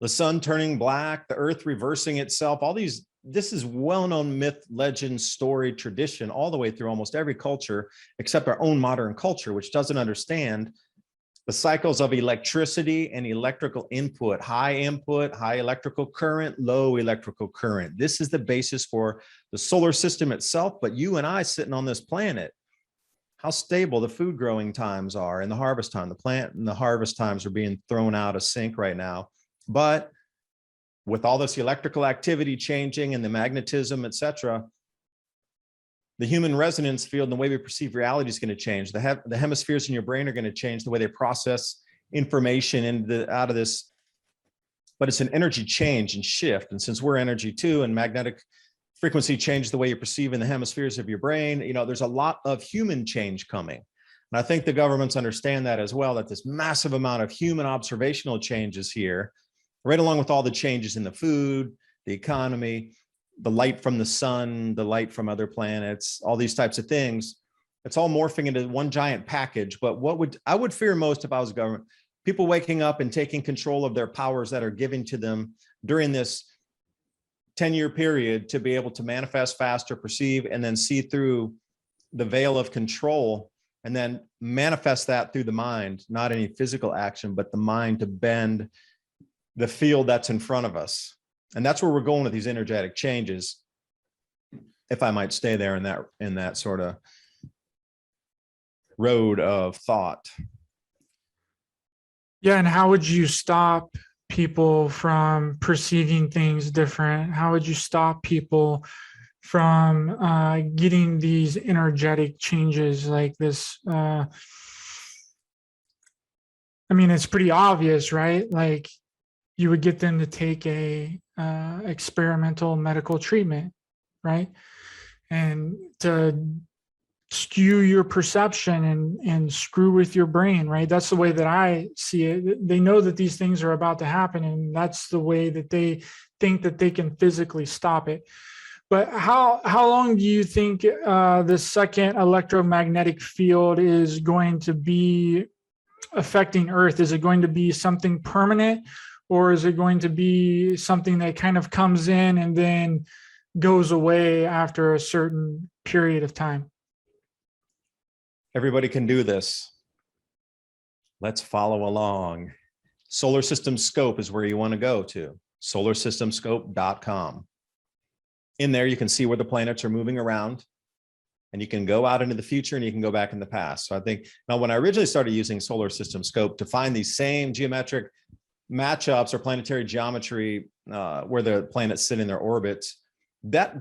the sun turning black, the earth reversing itself, all these. This is well-known myth, legend, story, tradition, all the way through almost every culture except our own modern culture, which doesn't understand the cycles of electricity and electrical input, high electrical current, low electrical current. This is the basis for the solar system itself, but you and I sitting on this planet, how stable the food growing times are and the harvest time. The plant and the harvest times are being thrown out of sync right now. But with all this electrical activity changing and the magnetism, et cetera, the human resonance field and the way we perceive reality is going to change. The hemispheres in your brain are going to change the way they process information out of this. But it's an energy change and shift. And since we're energy too, and magnetic frequency changes the way you perceive in the hemispheres of your brain, you know, there's a lot of human change coming. And I think the governments understand that as well, that this massive amount of human observational changes here, right along with all the changes in the food, the economy, the light from the sun, the light from other planets, all these types of things. It's all morphing into one giant package. But I would fear most if I was a government, people waking up and taking control of their powers that are given to them during this 10-year period to be able to manifest faster, perceive, and then see through the veil of control, and then manifest that through the mind, not any physical action, but the mind to bend the field that's in front of us. And that's where we're going with these energetic changes, if I might stay there in that sort of road of thought. Yeah, and how would you stop people from perceiving things different? How would you stop people from getting these energetic changes like this? I mean, it's pretty obvious, right? Like, you would get them to take a experimental medical treatment, right? and to skew your perception and screw with your brain, right? That's the way that I see it. They know that these things are about to happen, and that's the way that they think that they can physically stop it. But how long do you think the second electromagnetic field is going to be affecting Earth? Is it going to be something permanent, or is it going to be something that kind of comes in and then goes away after a certain period of time? Everybody can do this. Let's follow along. Solar System Scope is where you want to go to, solarsystemscope.com. In there, you can see where the planets are moving around, and you can go out into the future and you can go back in the past. So I think now when I originally started using Solar System Scope to find these same geometric matchups or planetary geometry where the planets sit in their orbits, that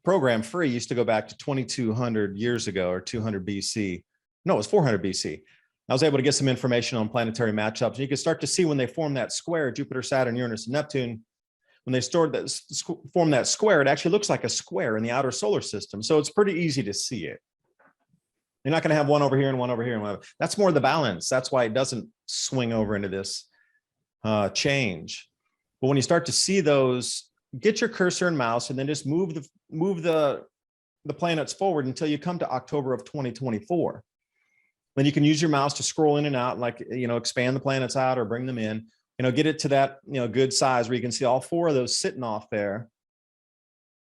program used to go back to 2200 years ago or 200 BC. No, it was 400 BC. I was able to get some information on planetary matchups. And you can start to see when they form that square, Jupiter, Saturn, Uranus, and Neptune, when they form that square, it actually looks like a square in the outer solar system. So it's pretty easy to see it. You're not going to have one over here and one over here. And one over. That's more the balance. That's why it doesn't swing over into this change. But when you start to see those, get your cursor and mouse and then just move the planets forward until you come to October of 2024. Then you can use your mouse to scroll in and out, like, expand the planets out or bring them in, get it to that, good size where you can see all four of those sitting off there.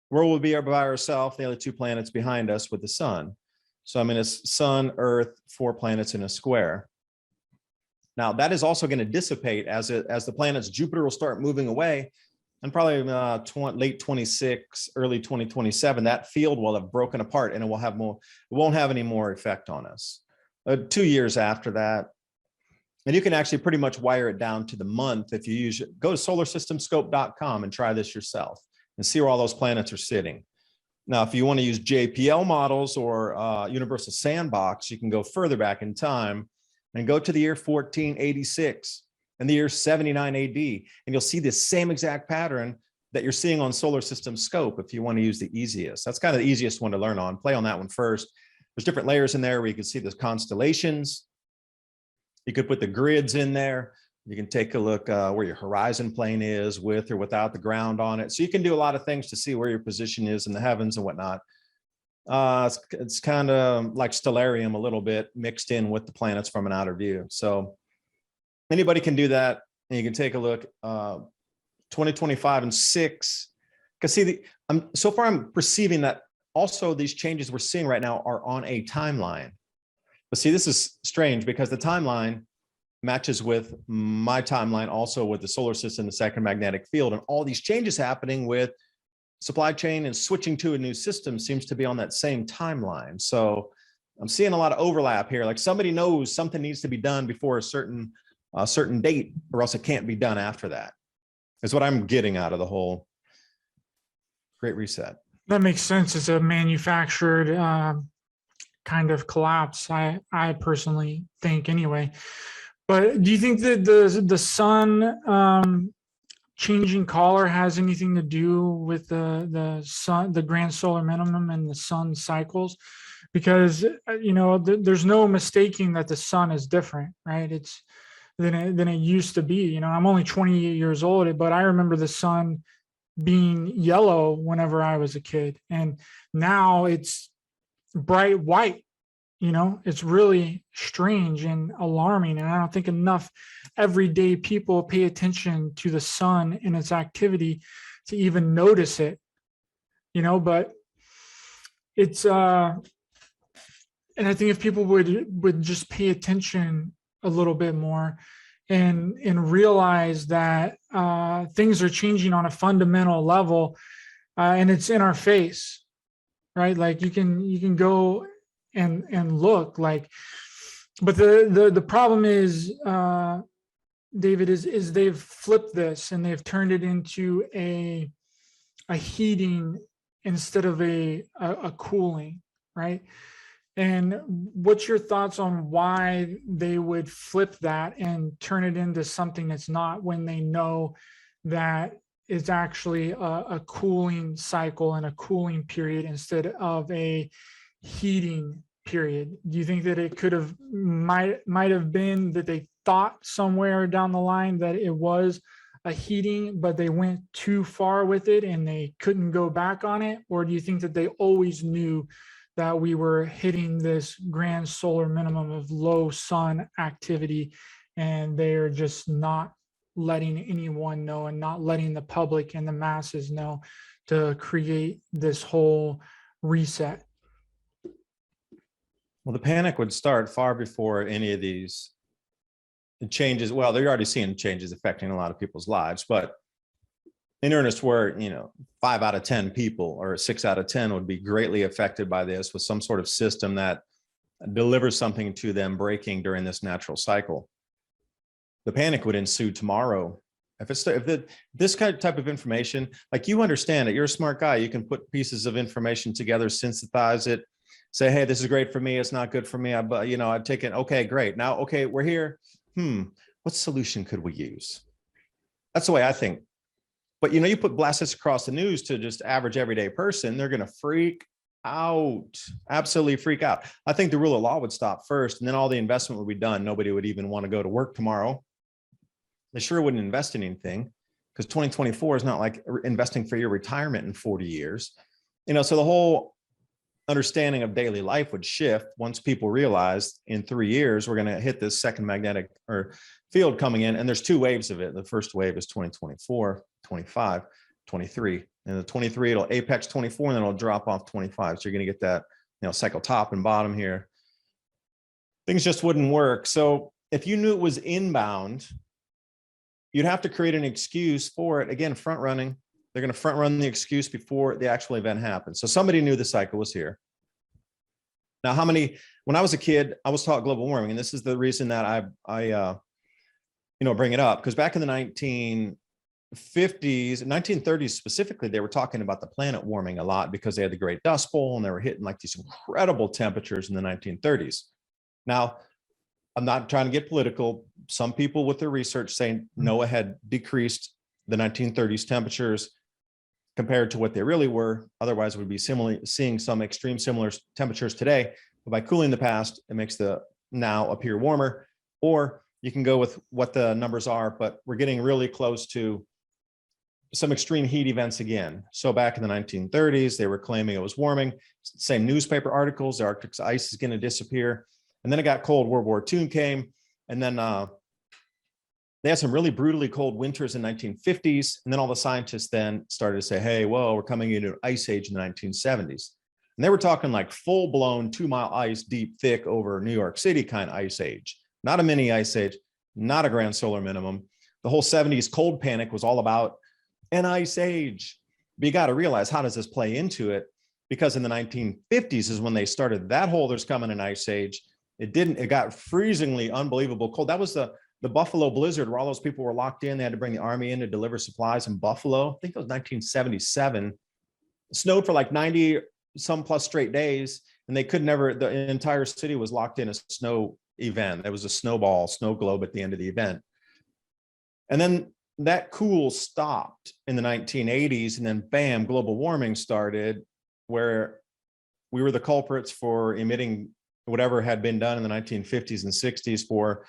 Where we'll be by ourselves, the other two planets behind us with the sun. So it's Sun, Earth, 4 planets in a square. Now that is also going to dissipate as the planets. Jupiter will start moving away, and probably late 26, early 2027, that field will have broken apart and it won't have any more effect on us. 2 years after that. And you can actually pretty much wire it down to the month if you go to solarsystemscope.com and try this yourself and see where all those planets are sitting. Now, if you want to use JPL models or Universal Sandbox, you can go further back in time and go to the year 1486 and the year 79 AD, and you'll see this same exact pattern that you're seeing on Solar System Scope if you want to use the easiest. That's kind of the easiest one to learn on. Play on that one first. There's different layers in there where you can see the constellations. You could put the grids in there. You can take a look where your horizon plane is with or without the ground on it. So you can do a lot of things to see where your position is in the heavens and whatnot. It's kind of like stellarium a little bit mixed in with the planets from an outer view. So anybody can do that. And you can take a look 2025 and 6. Because see, so far I'm perceiving that also these changes we're seeing right now are on a timeline. But see, this is strange because the timeline matches with my timeline also with the solar system, the second magnetic field, and all these changes happening with supply chain and switching to a new system seems to be on that same timeline. So I'm seeing a lot of overlap here. Like somebody knows something needs to be done before a certain date, or else it can't be done after that. Is what I'm getting out of the whole Great Reset. That makes sense. It's a manufactured kind of collapse, I personally think anyway. But do you think that the sun changing color has anything to do with the sun, the grand solar minimum and the sun cycles? Because there's no mistaking that the sun is different, right? It's than it used to be. I'm only 28 years old, but I remember the sun being yellow whenever I was a kid, and now it's bright white. It's really strange and alarming, and I don't think enough everyday people pay attention to the sun and its activity to even notice it. But it's and I think if people would just pay attention a little bit more and realize that things are changing on a fundamental level, and it's in our face, right? Like you can go and look like, but the problem is, David, is they've flipped this and they've turned it into a heating instead of a cooling, right? And what's your thoughts on why they would flip that and turn it into something that's not, when they know that is actually a cooling cycle and a cooling period instead of a heating period? Do you think that it could have might have been that they thought somewhere down the line that it was a heating, but they went too far with it and they couldn't go back on it? Or do you think that they always knew that we were hitting this grand solar minimum of low sun activity and they're just not letting anyone know and not letting the public and the masses know to create this whole reset? Well, the panic would start far before any of these changes. Well, they're already seeing changes affecting a lot of people's lives, but in earnest, where 5 out of 10 people or 6 out of 10 would be greatly affected by this with some sort of system that delivers something to them breaking during this natural cycle. The panic would ensue tomorrow. This kind of type of information, like, you understand it, you're a smart guy, you can put pieces of information together, synthesize it, say, hey, this is great for me, it's not good for me. I've taken, okay, great. Now, okay, we're here. What solution could we use? That's the way I think. But you put blast this across the news to just average everyday person, they're going to freak out, absolutely freak out. I think the rule of law would stop first, and then all the investment would be done. Nobody would even want to go to work tomorrow. They sure wouldn't invest in anything, because 2024 is not like investing for your retirement in 40 years. So the whole understanding of daily life would shift once people realize in 3 years we're going to hit this second magnetic or field coming in, and there's 2 waves of it. The first wave is 2024, 25, 23, and the 23 it'll apex 24, and then it'll drop off 25. So you're going to get that cycle top and bottom here. Things just wouldn't work. So if you knew it was inbound, you'd have to create an excuse for it. Again, front running. They're going to front run the excuse before the actual event happens. So somebody knew the cycle was here. Now, when I was a kid, I was taught global warming, and this is the reason that I bring it up, because back in the 1950s, 1930s specifically, they were talking about the planet warming a lot because they had the Great Dust Bowl and they were hitting like these incredible temperatures in the 1930s. Now, I'm not trying to get political. Some people with their research saying NOAA had decreased the 1930s temperatures compared to what they really were. Otherwise, we'd be seeing some extreme similar temperatures today. But by cooling the past, it makes the now appear warmer. Or you can go with what the numbers are, but we're getting really close to some extreme heat events again. So back in the 1930s, they were claiming it was warming. Same newspaper articles, the Arctic's ice is going to disappear. And then it got cold. World War II came, and then they had some really brutally cold winters in the 1950s. And then all the scientists then started to say, hey, well, we're coming into an ice age in the 1970s. And they were talking like full-blown 2-mile ice, deep, thick over New York City kind of ice age. Not a mini ice age, not a grand solar minimum. The whole 70s cold panic was all about an ice age. But you got to realize, how does this play into it? Because in the 1950s is when they started that whole there's coming an ice age. It got freezingly unbelievable cold. That was the Buffalo blizzard, where all those people were locked in. They had to bring the army in to deliver supplies in Buffalo. I think it was 1977. It snowed for like 90 some plus straight days, and the entire city was locked in a snow event. There was a snow globe at the end of the event. And then that cool stopped in the 1980s, and then bam, global warming started, where we were the culprits for emitting whatever had been done in the 1950s and 60s for,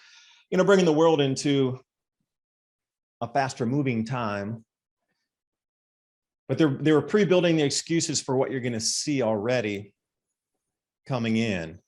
bringing the world into a faster moving time. But they were pre-building the excuses for what you're going to see already coming in.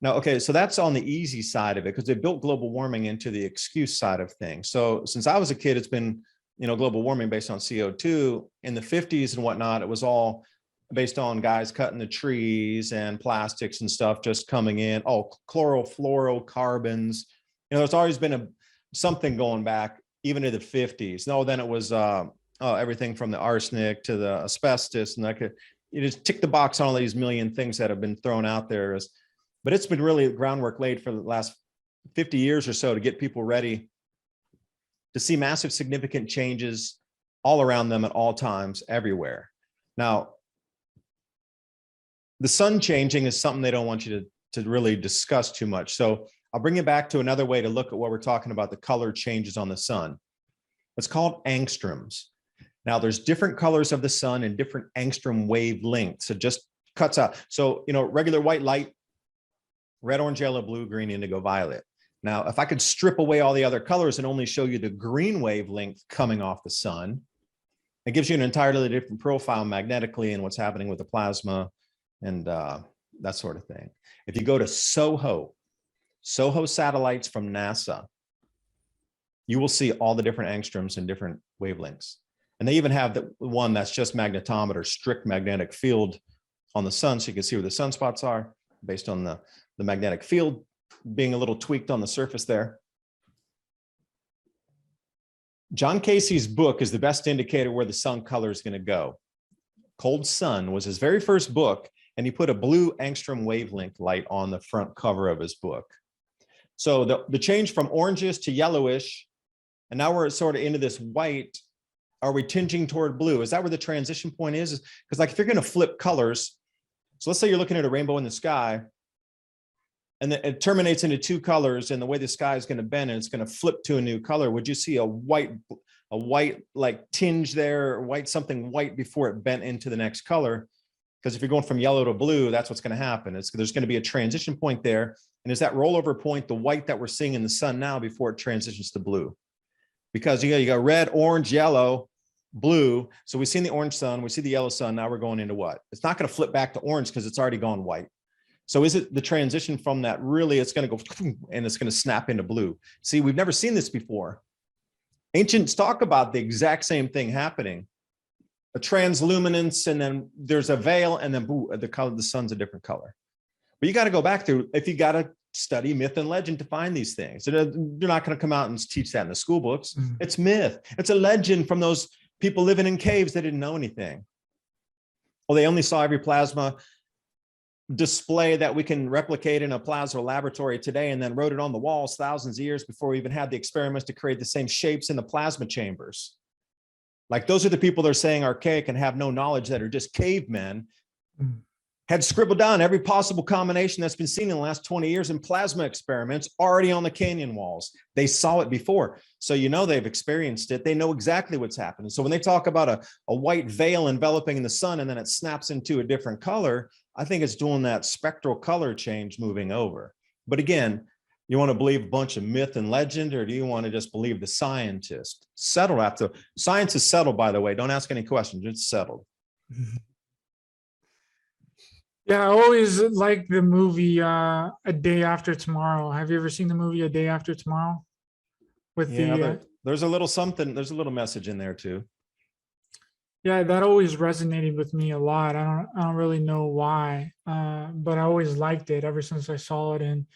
Now, okay, so that's on the easy side of it, because they built global warming into the excuse side of things. So since I was a kid, it's been, global warming based on CO2. In the 50s and whatnot, it was all based on guys cutting the trees and plastics and stuff just coming in. Oh, chlorofluorocarbons. There's always been something going back even to the 50s. No, then it was everything from the arsenic to the asbestos, and you just tick the box on all these million things that have been thrown out there. But it's been really groundwork laid for the last 50 years or so to get people ready to see massive, significant changes all around them at all times, everywhere. Now, the sun changing is something they don't want you to really discuss too much. So I'll bring you back to another way to look at what we're talking about, the color changes on the sun. It's called angstroms. Now there's different colors of the sun and different angstrom wavelengths. It just cuts out. So, regular white light, red, orange, yellow, blue, green, indigo, violet. Now, if I could strip away all the other colors and only show you the green wavelength coming off the sun, it gives you an entirely different profile magnetically and what's happening with the plasma and that sort of thing. If you go to SOHO satellites from NASA, you will see all the different angstroms and different wavelengths. And they even have the one that's just magnetometer, strict magnetic field on the sun, so you can see where the sunspots are based on the magnetic field being a little tweaked on the surface there. John Casey's book is the best indicator where the sun color is going to go. Cold Sun was his very first book, and he put a blue angstrom wavelength light on the front cover of his book. So the change from orangish to yellowish, and now we're sort of into this white. Are we tinging toward blue? Is that where the transition point is? Because like if you're going to flip colors, so let's say you're looking at a rainbow in the sky, and it terminates into two colors, and the way the sky is going to bend and it's going to flip to a new color. Would you see a white like tinge there, or something white before it bent into the next color? Because if you're going from yellow to blue, that's what's going to happen. There's going to be a transition point there. And is that rollover point the white that we're seeing in the sun now before it transitions to blue? Because you got red, orange, yellow, blue. So we've seen the orange sun, we see the yellow sun. Now we're going into what? It's not going to flip back to orange because it's already gone white. So is it the transition from that? Really, it's going to go and it's going to snap into blue. See, we've never seen this before. Ancients talk about the exact same thing happening. A transluminance, and then there's a veil, and then boo, the color, the sun's a different color. But you got to go back to, if you got to study myth and legend to find these things. They're not going to come out and teach that in the school books. Mm-hmm. It's myth. It's a legend from those people living in caves that didn't know anything. Well, they only saw every plasma display that we can replicate in a plasma laboratory today, and then wrote it on the walls thousands of years before we even had the experiments to create the same shapes in the plasma chambers. Like those are the people they're saying archaic and have no knowledge, that are just cavemen, had scribbled down every possible combination that's been seen in the last 20 years in plasma experiments already on the canyon walls. They saw it before. So they've experienced it. They know exactly what's happening. So when they talk about a white veil enveloping the sun and then it snaps into a different color, I think it's doing that spectral color change moving over. But again, you want to believe a bunch of myth and legend, or do you want to just believe the scientist? Settled after. Science is settled, by the way. Don't ask any questions. It's settled. Yeah, I always like the movie A Day After Tomorrow. Have you ever seen the movie A Day After Tomorrow? There's a little something. There's a little message in there too. Yeah, that always resonated with me a lot. I don't really know why, but I always liked it ever since I saw it in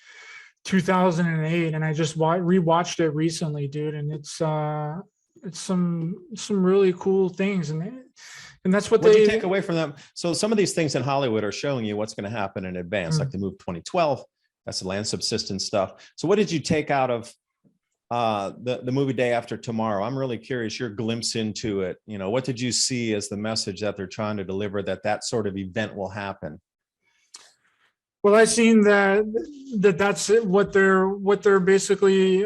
2008, and I just rewatched it recently, dude. And it's some really cool things, and that's what you take away from them. So some of these things in Hollywood are showing you what's going to happen in advance, like the move 2012. That's the land subsistence stuff. So what did you take out of the movie Day After Tomorrow? I'm really curious your glimpse into it. What did you see as the message that they're trying to deliver, that sort of event will happen? Well, I've seen that's what they're basically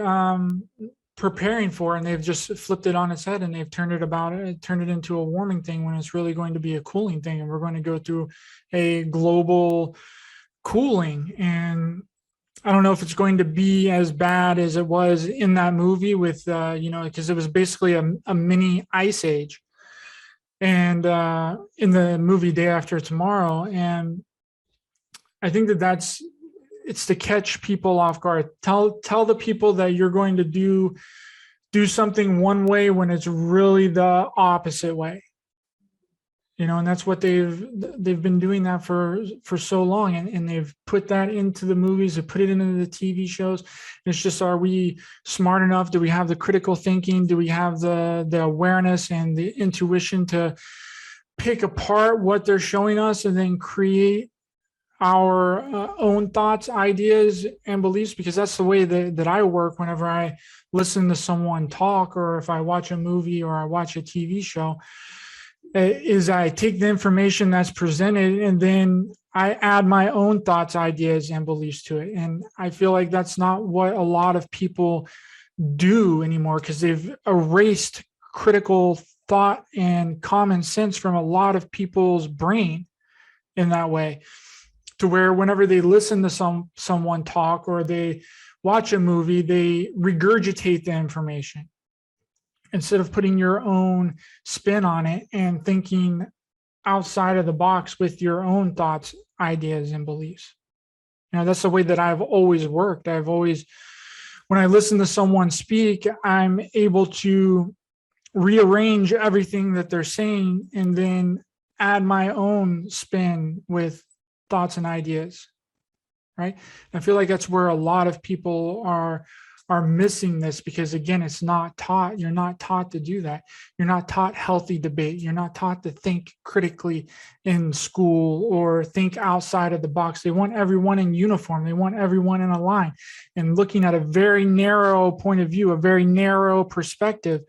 preparing for, and they've just flipped it on its head, and they've turned it into a warming thing when it's really going to be a cooling thing, and we're going to go through a global cooling. And I don't know if it's going to be as bad as it was in that movie with because it was basically a mini ice age, and in the movie Day After Tomorrow. And I think it's to catch people off guard. Tell the people that you're going to do something one way when it's really the opposite way. And that's what they've been doing that for so long, and they've put that into the movies, they put it into the TV shows. It's just, are we smart enough? Do we have the critical thinking? Do we have the awareness and the intuition to pick apart what they're showing us and then create our own thoughts, ideas, and beliefs? Because that's the way that I work whenever I listen to someone talk, or if I watch a movie or I watch a TV show, is I take the information that's presented and then I add my own thoughts, ideas, and beliefs to it. And I feel like that's not what a lot of people do anymore, because they've erased critical thought and common sense from a lot of people's brain in that way, to where whenever they listen to someone talk or they watch a movie, they regurgitate the information instead of putting your own spin on it and thinking outside of the box with your own thoughts, ideas, and beliefs. That's the way that I've always worked. When I listen to someone speak, I'm able to rearrange everything that they're saying and then add my own spin with thoughts and ideas, right? I feel like that's where a lot of people are missing this, because again, it's not taught. You're not taught to do that. You're not taught healthy debate. You're not taught to think critically in school or think outside of the box. They want everyone in uniform. They want everyone in a line and looking at a very narrow point of view, a very narrow perspective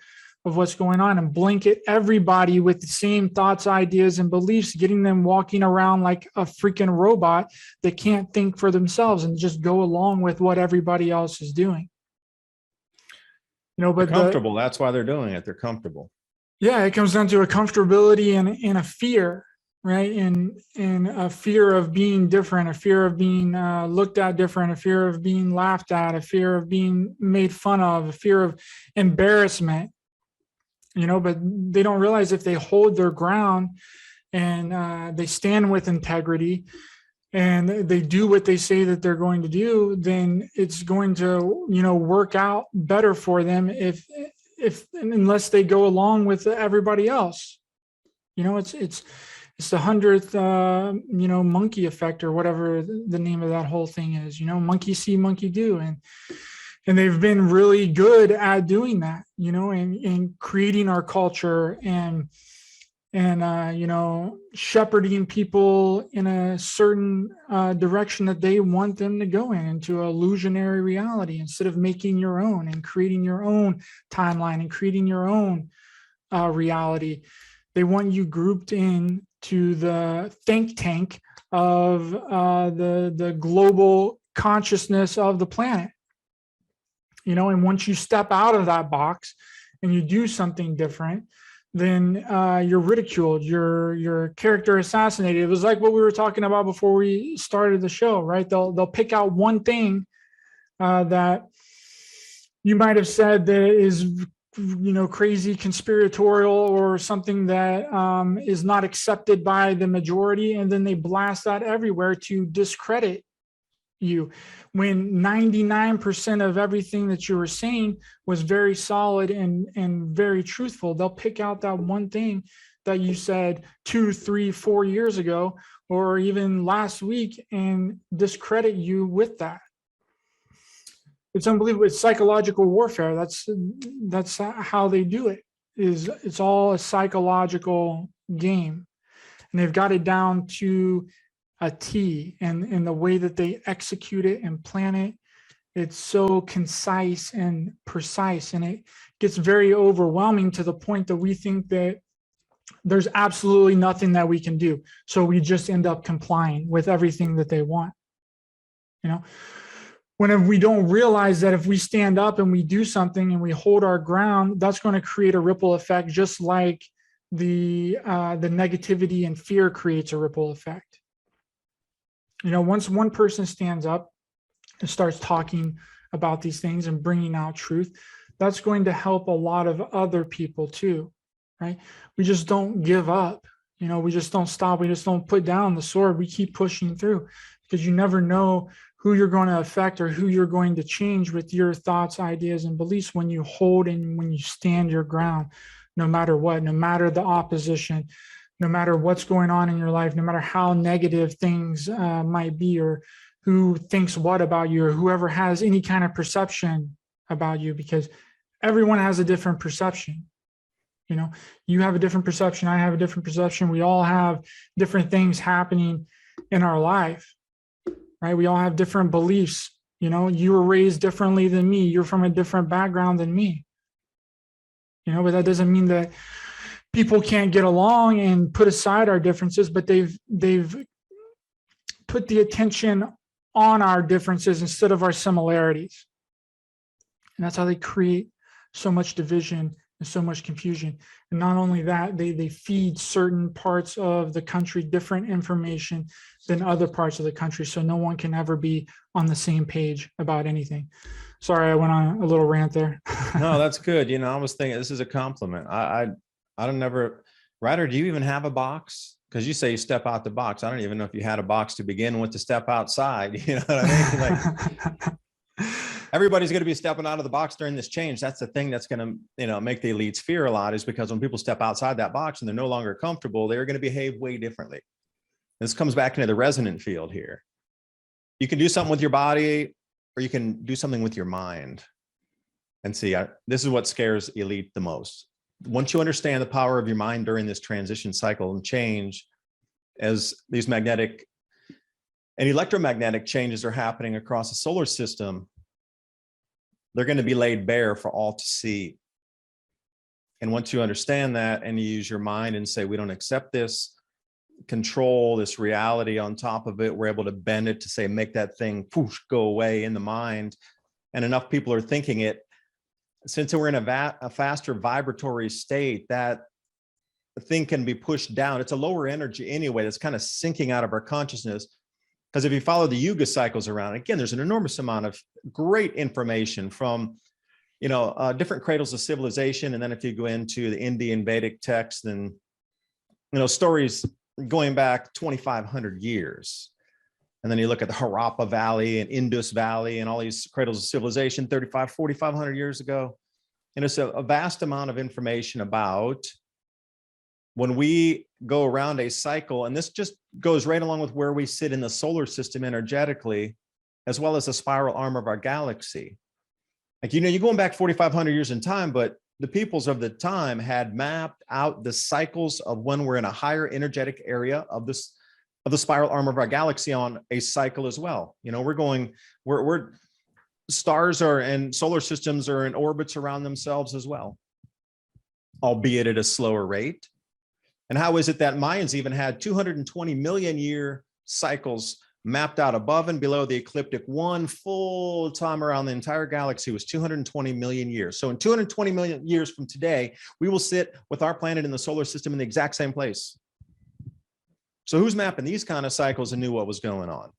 of what's going on, and blanket everybody with the same thoughts, ideas, and beliefs, getting them walking around like a freaking robot that can't think for themselves and just go along with what everybody else is doing. But they're comfortable. That's why they're doing it. They're comfortable. Yeah, it comes down to a comfortability and a fear, right? And a fear of being different, a fear of being looked at different, a fear of being laughed at, a fear of being made fun of, a fear of embarrassment. But they don't realize if they hold their ground and they stand with integrity and they do what they say that they're going to do, then it's going to, work out better for them if unless they go along with everybody else. It's the 100th, monkey effect, or whatever the name of that whole thing is, monkey see, monkey do. And they've been really good at doing that, and creating our culture and shepherding people in a certain direction that they want them to go into an illusionary reality, instead of making your own and creating your own timeline and creating your own reality. They want you grouped in to the think tank of the global consciousness of the planet. And once you step out of that box and you do something different, then you're ridiculed, your character assassinated. It was like what we were talking about before we started the show, right? They'll pick out one thing that you might have said that is, crazy conspiratorial or something that is not accepted by the majority, and then they blast that everywhere to discredit you, when 99% of everything that you were saying was very solid and very truthful. They'll pick out that one thing that you said 2, 3, 4 years ago, or even last week, and discredit you with that. It's unbelievable. It's psychological warfare. That's how they do it. It's all a psychological game, and they've got it down to a T, and the way that they execute it and plan it, it's so concise and precise, and it gets very overwhelming to the point that we think that there's absolutely nothing that we can do. So we just end up complying with everything that they want. When we don't realize that if we stand up and we do something and we hold our ground, that's going to create a ripple effect, just like the negativity and fear creates a ripple effect. Once one person stands up and starts talking about these things and bringing out truth, that's going to help a lot of other people too, right? We just don't give up. We just don't stop. We just don't put down the sword. We keep pushing through, because you never know who you're going to affect or who you're going to change with your thoughts, ideas, and beliefs when you hold and when you stand your ground, no matter what, no matter the opposition, no matter what's going on in your life, no matter how negative things might be, or who thinks what about you, or whoever has any kind of perception about you, because everyone has a different perception. You have a different perception. I have a different perception. We all have different things happening in our life, right? We all have different beliefs. You were raised differently than me. You're from a different background than me. But that doesn't mean that people can't get along and put aside our differences, but they've put the attention on our differences instead of our similarities. And that's how they create so much division There's so much confusion. And not only that, they feed certain parts of the country different information than other parts of the country. So no one can ever be on the same page about anything. Sorry, I went on a little rant there. No, that's good. You know, I was thinking this is a compliment. I don't never, Ryder, do you even have a box? Because you say you step out the box. I don't even know if you had a box to begin with to step outside. You know what I mean? Like, everybody's going to be stepping out of the box during this change. That's the thing that's going to, you know, make the elites fear a lot, is because when people step outside that box and they're no longer comfortable, they're going to behave way differently. This comes back into the resonant field here. You can do something with your body, or you can do something with your mind. And see, this is what scares elite the most. Once you understand the power of your mind during this transition cycle and change, as these magnetic and electromagnetic changes are happening across the solar system, they're going to be laid bare for all to see. And once you understand that and you use your mind and say, we don't accept this, control this reality on top of it, we're able to bend it to say, make that thing poosh, go away in the mind. And enough people are thinking it. Since we're in a faster vibratory state, that thing can be pushed down. It's a lower energy anyway, that's kind of sinking out of our consciousness. Because if you follow the Yuga cycles around, again, there's an enormous amount of great information from, you know, different cradles of civilization. And then if you go into the Indian Vedic text, then, you know, stories going back 2,500 years. And then you look at the Harappa Valley and Indus Valley and all these cradles of civilization 4,500 years ago. And it's a vast amount of information about when we go around a cycle, and this just goes right along with where we sit in the solar system energetically, as well as the spiral arm of our galaxy. Like, you know, you're going back 4,500 years in time, but the peoples of the time had mapped out the cycles of when we're in a higher energetic area of this, of the spiral arm of our galaxy on a cycle as well. You know, we're stars are, and solar systems are in orbits around themselves as well, albeit at a slower rate. And how is it that Mayans even had 220 million year cycles mapped out above and below the ecliptic? One full time around the entire galaxy was 220 million years. So in 220 million years from today, we will sit with our planet in the solar system in the exact same place. So who's mapping these kind of cycles and knew what was going on?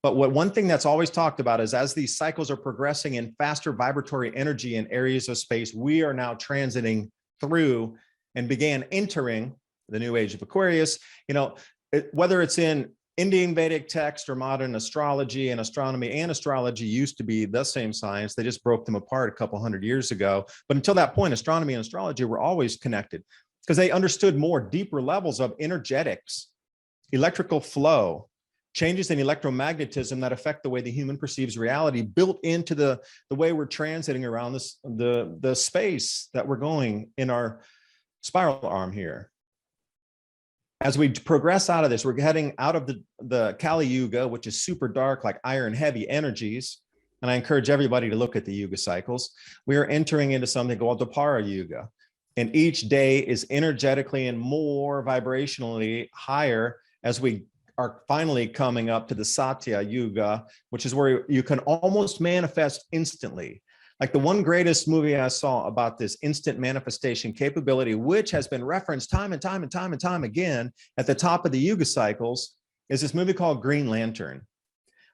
But one thing that's always talked about is, as these cycles are progressing in faster vibratory energy in areas of space, we are now transiting through and began entering the new age of Aquarius. You know, whether it's in Indian Vedic text or modern astrology, and astronomy and astrology used to be the same science. They just broke them apart a couple hundred years ago. But until that point, astronomy and astrology were always connected because they understood more deeper levels of energetics, electrical flow, changes in electromagnetism that affect the way the human perceives reality, built into the way we're transiting around this, the space that we're going in our spiral arm here. As we progress out of this, we're heading out of the Kali Yuga, which is super dark, like iron heavy energies. And I encourage everybody to look at the Yuga cycles. We are entering into something called the Para Yuga. And each day is energetically and more vibrationally higher, as we are finally coming up to the Satya Yuga, which is where you can almost manifest instantly. Like the one greatest movie I saw about this instant manifestation capability, which has been referenced time and time again at the top of the Yuga cycles, is this movie called Green Lantern,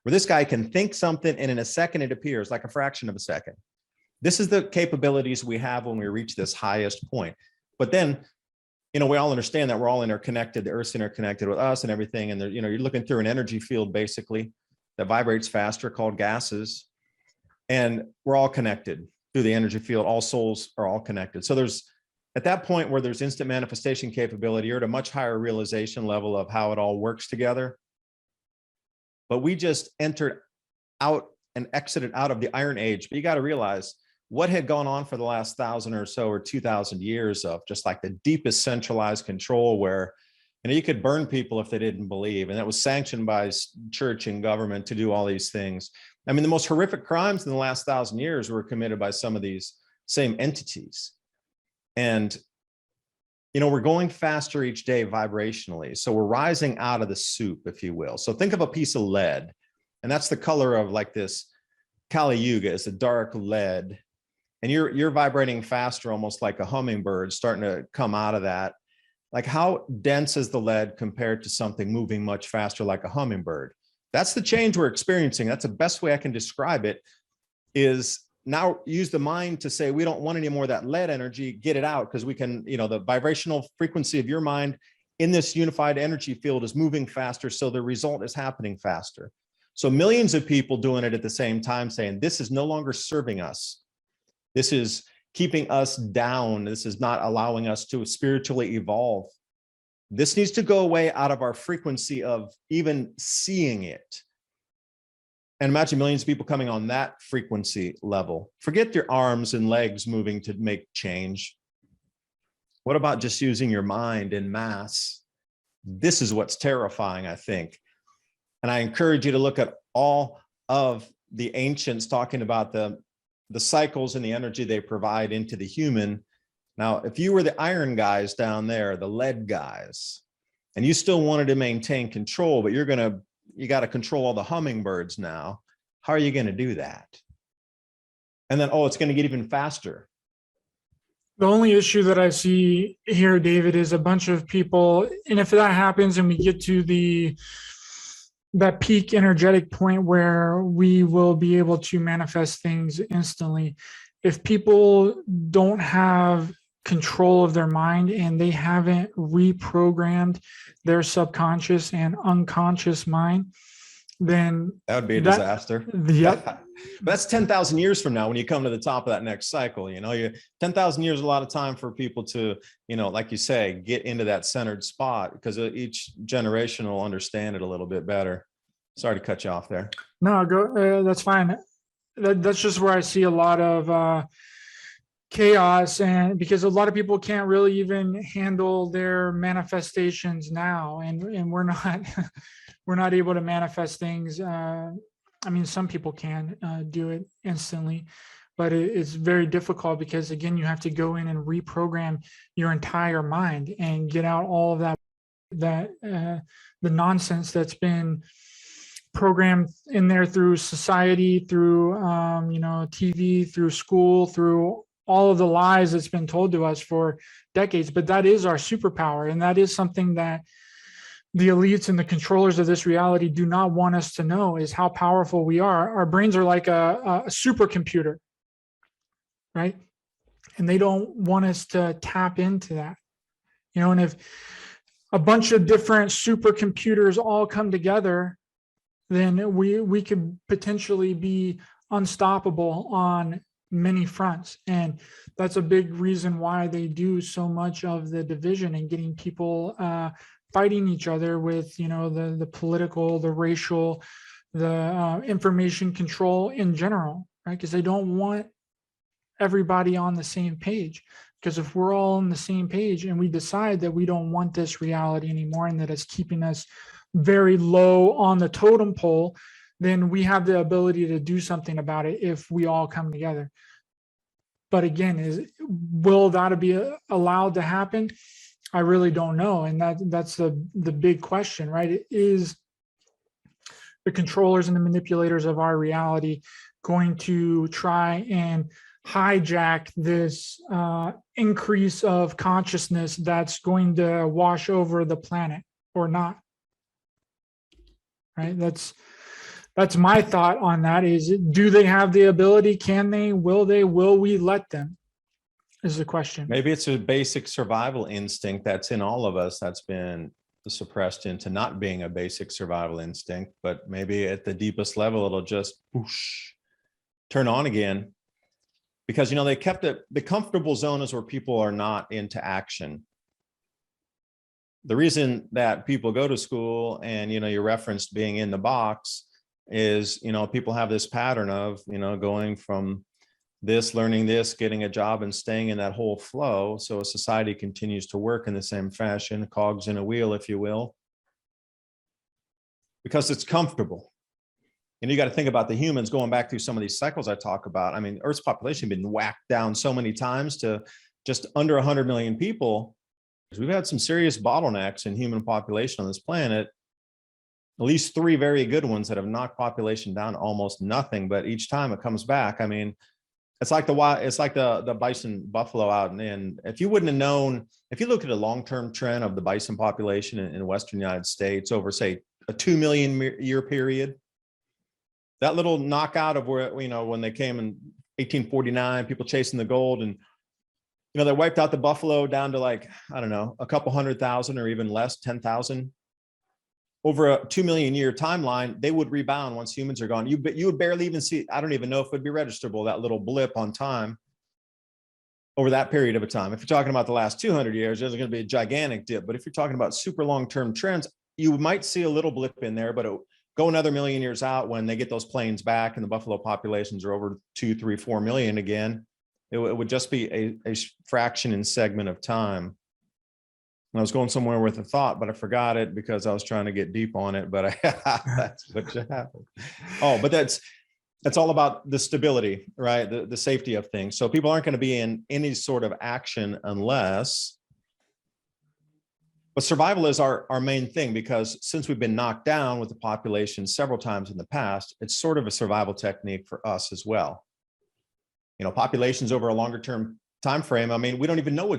where this guy can think something and in a second it appears, like a fraction of a second. This is the capabilities we have when we reach this highest point. But then, you know, we all understand that we're all interconnected. The Earth's interconnected with us and everything. And you know, you're looking through an energy field basically that vibrates faster, called gases. And we're all connected through the energy field. All souls are all connected. So there's, at that point where there's instant manifestation capability, you're at a much higher realization level of how it all works together. But we just entered out and exited out of the Iron Age. But you got to realize what had gone on for the last 1,000 or so, or 2,000 years of just like the deepest centralized control, where, you know, you could burn people if they didn't believe. And that was sanctioned by church and government to do all these things. I mean, the most horrific crimes in the last 1,000 years were committed by some of these same entities. And, you know, we're going faster each day vibrationally. So we're rising out of the soup, if you will. So think of a piece of lead, and that's the color of like this Kali Yuga, is a dark lead. and you're vibrating faster, almost like a hummingbird starting to come out of that. Like, how dense is the lead compared to something moving much faster like a hummingbird? That's the change we're experiencing. That's the best way I can describe it, is now use the mind to say, we don't want any more of that lead energy, get it out, because we can, the vibrational frequency of your mind in this unified energy field is moving faster. So the result is happening faster. So millions of people doing it at the same time, saying, this is no longer serving us. This is keeping us down. This is not allowing us to spiritually evolve. This needs to go away out of our frequency of even seeing it. And imagine millions of people coming on that frequency level. Forget your arms and legs moving to make change. What about just using your mind in mass? This is what's terrifying, I think. And I encourage you to look at all of the ancients talking about the cycles and the energy they provide into the human. Now, if you were the iron guys down there, the lead guys, and you still wanted to maintain control, but you got to control all the hummingbirds now, how are you going to do that? And then, it's going to get even faster. The only issue that I see here, David, is a bunch of people, and if that happens and we get to that peak energetic point where we will be able to manifest things instantly, if people don't have control of their mind and they haven't reprogrammed their subconscious and unconscious mind, then that would be a disaster. Yep. That's 10,000 years from now when you come to the top of that next cycle. 10,000 years is a lot of time for people to, like you say, get into that centered spot, because each generation will understand it a little bit better. Sorry to cut you off there. No, go. That's fine. That's just where I see a lot of chaos, and because a lot of people can't really even handle their manifestations now, and we're not we're not able to manifest things. I mean, some people can do it instantly, but it's very difficult, because again, you have to go in and reprogram your entire mind and get out all of that the nonsense that's been programmed in there through society, through TV, through school, through all of the lies that's been told to us for decades. But that is our superpower, and that is something that the elites and the controllers of this reality do not want us to know, is how powerful we are. Our brains are like a supercomputer, right? And they don't want us to tap into that. And if a bunch of different supercomputers all come together, then we could potentially be unstoppable on many fronts. And that's a big reason why they do so much of the division and getting people fighting each other with, the political, the racial, the information control in general, right? Because they don't want everybody on the same page. Because if we're all on the same page and we decide that we don't want this reality anymore and that it's keeping us very low on the totem pole, then we have the ability to do something about it if we all come together. But again, will that be allowed to happen? I really don't know. And that's the big question, right? It is the controllers and the manipulators of our reality going to try and hijack this increase of consciousness that's going to wash over the planet, or not? Right? That's my thought on that. Is, do they have the ability? Can they? Will they? Will we let them? Is the question. Maybe it's a basic survival instinct that's in all of us that's been suppressed into not being a basic survival instinct, but maybe at the deepest level, it'll just whoosh, turn on again. Because, they kept it, the comfortable zone is where people are not into action. The reason that people go to school and, you referenced being in the box is, people have this pattern of, going from this, learning this, getting a job, and staying in that whole flow. So a society continues to work in the same fashion, cogs in a wheel, if you will, because it's comfortable. And you got to think about the humans going back through some of these cycles I talk about. I mean, Earth's population has been whacked down so many times to just under 100 million people. We've had some serious bottlenecks in human population on this planet. At least 3 very good ones that have knocked population down to almost nothing. But each time it comes back, I mean, It's like the bison buffalo out. And if you wouldn't have known, if you look at a long-term trend of the bison population in Western United States over, say, a 2 million year period, that little knockout of where, you know, when they came in 1849, people chasing the gold, and, you know, they wiped out the buffalo down to, like, I don't know, a couple 100,000 or even less, 10,000. Over a 2 million year timeline, they would rebound once humans are gone. You would barely even see, I don't even know if it would be registerable, that little blip on time over that period of a time. If you're talking about the last 200 years, there's going to be a gigantic dip. But if you're talking about super long-term trends, you might see a little blip in there, but go another million years out when they get those planes back and the buffalo populations are over 2, 3, 4 million again. It would just be a fraction and segment of time. And I was going somewhere with a thought, but I forgot it because I was trying to get deep on it. But that's what happened. Oh, but that's all about the stability, right? The safety of things. So people aren't going to be in any sort of action unless. But survival is our main thing, because since we've been knocked down with the population several times in the past, it's sort of a survival technique for us as well. You know, populations over a longer term time frame. I mean, we don't even know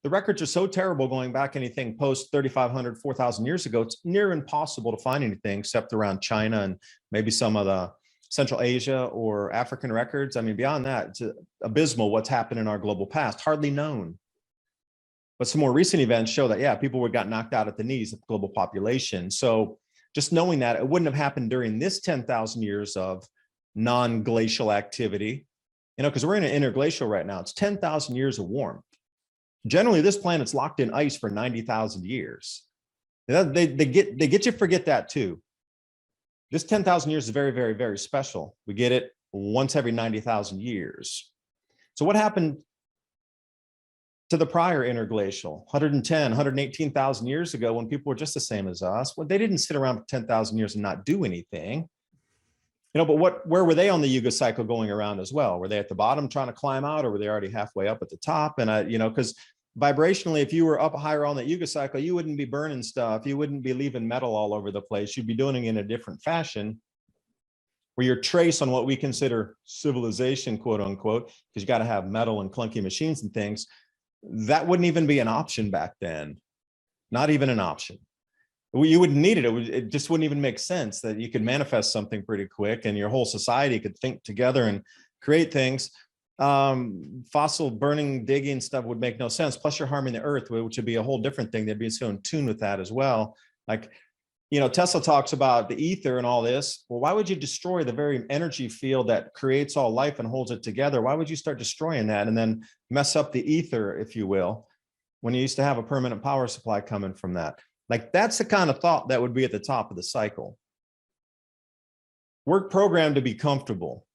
the records are so terrible going back anything post 3,500, 4,000 years ago. It's near impossible to find anything except around China and maybe some of the Central Asia or African records. I mean, beyond that, it's abysmal what's happened in our global past, hardly known. But some more recent events show that, yeah, people got knocked out at the knees of global population. So just knowing that it wouldn't have happened during this 10,000 years of non-glacial activity, you know, because we're in an interglacial right now. It's 10,000 years of warmth. Generally, this planet's locked in ice for 90,000 years. They get you forget that too. This 10,000 years is very, very, very special. We get it once every 90,000 years. So what happened to the prior interglacial, 110, 118,000 years ago, when people were just the same as us? Well, they didn't sit around for 10,000 years and not do anything. You know, but where were they on the Yuga cycle going around as well? Were they at the bottom trying to climb out, or were they already halfway up at the top? And you know, because vibrationally, if you were up higher on that Yuga cycle, you wouldn't be burning stuff. You wouldn't be leaving metal all over the place. You'd be doing it in a different fashion, where your trace on what we consider civilization, quote unquote, because you got to have metal and clunky machines and things, that wouldn't even be an option back then. Not even an option. You wouldn't need it. It just wouldn't even make sense that you could manifest something pretty quick and your whole society could think together and create things. Fossil burning, digging stuff would make no sense. Plus you're harming the earth, which would be a whole different thing. They'd be so in tune with that as well. Like, you know, Tesla talks about the ether and all this. Well, why would you destroy the very energy field that creates all life and holds it together? Why would you start destroying that and then mess up the ether, if you will, when you used to have a permanent power supply coming from that? Like, that's the kind of thought that would be at the top of the cycle. We're programmed to be comfortable.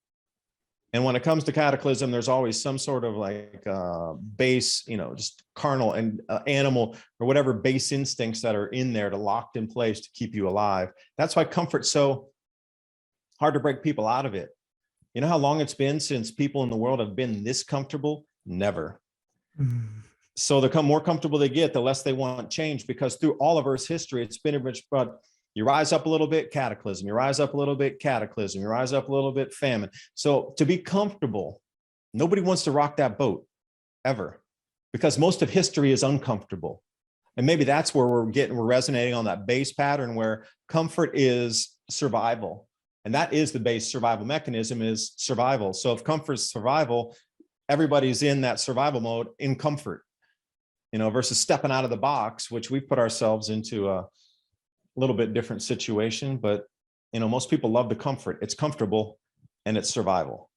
And when it comes to cataclysm, there's always some sort of like base, you know, just carnal and animal or whatever base instincts that are in there to locked in place to keep you alive. That's why comfort's so hard to break people out of it. You know how long it's been since people in the world have been this comfortable? Never. So the more comfortable they get, the less they want change, because through all of Earth's history, it's been about you rise up a little bit, cataclysm. You rise up a little bit, cataclysm. You rise up a little bit, famine. So to be comfortable, nobody wants to rock that boat ever, because most of history is uncomfortable. And maybe that's where we're resonating on that base pattern where comfort is survival. And that is the base survival mechanism, is survival. So if comfort is survival, everybody's in that survival mode in comfort, you know, versus stepping out of the box, which we put ourselves into a little bit different situation. But, you know, most people love the comfort. It's comfortable and it's survival.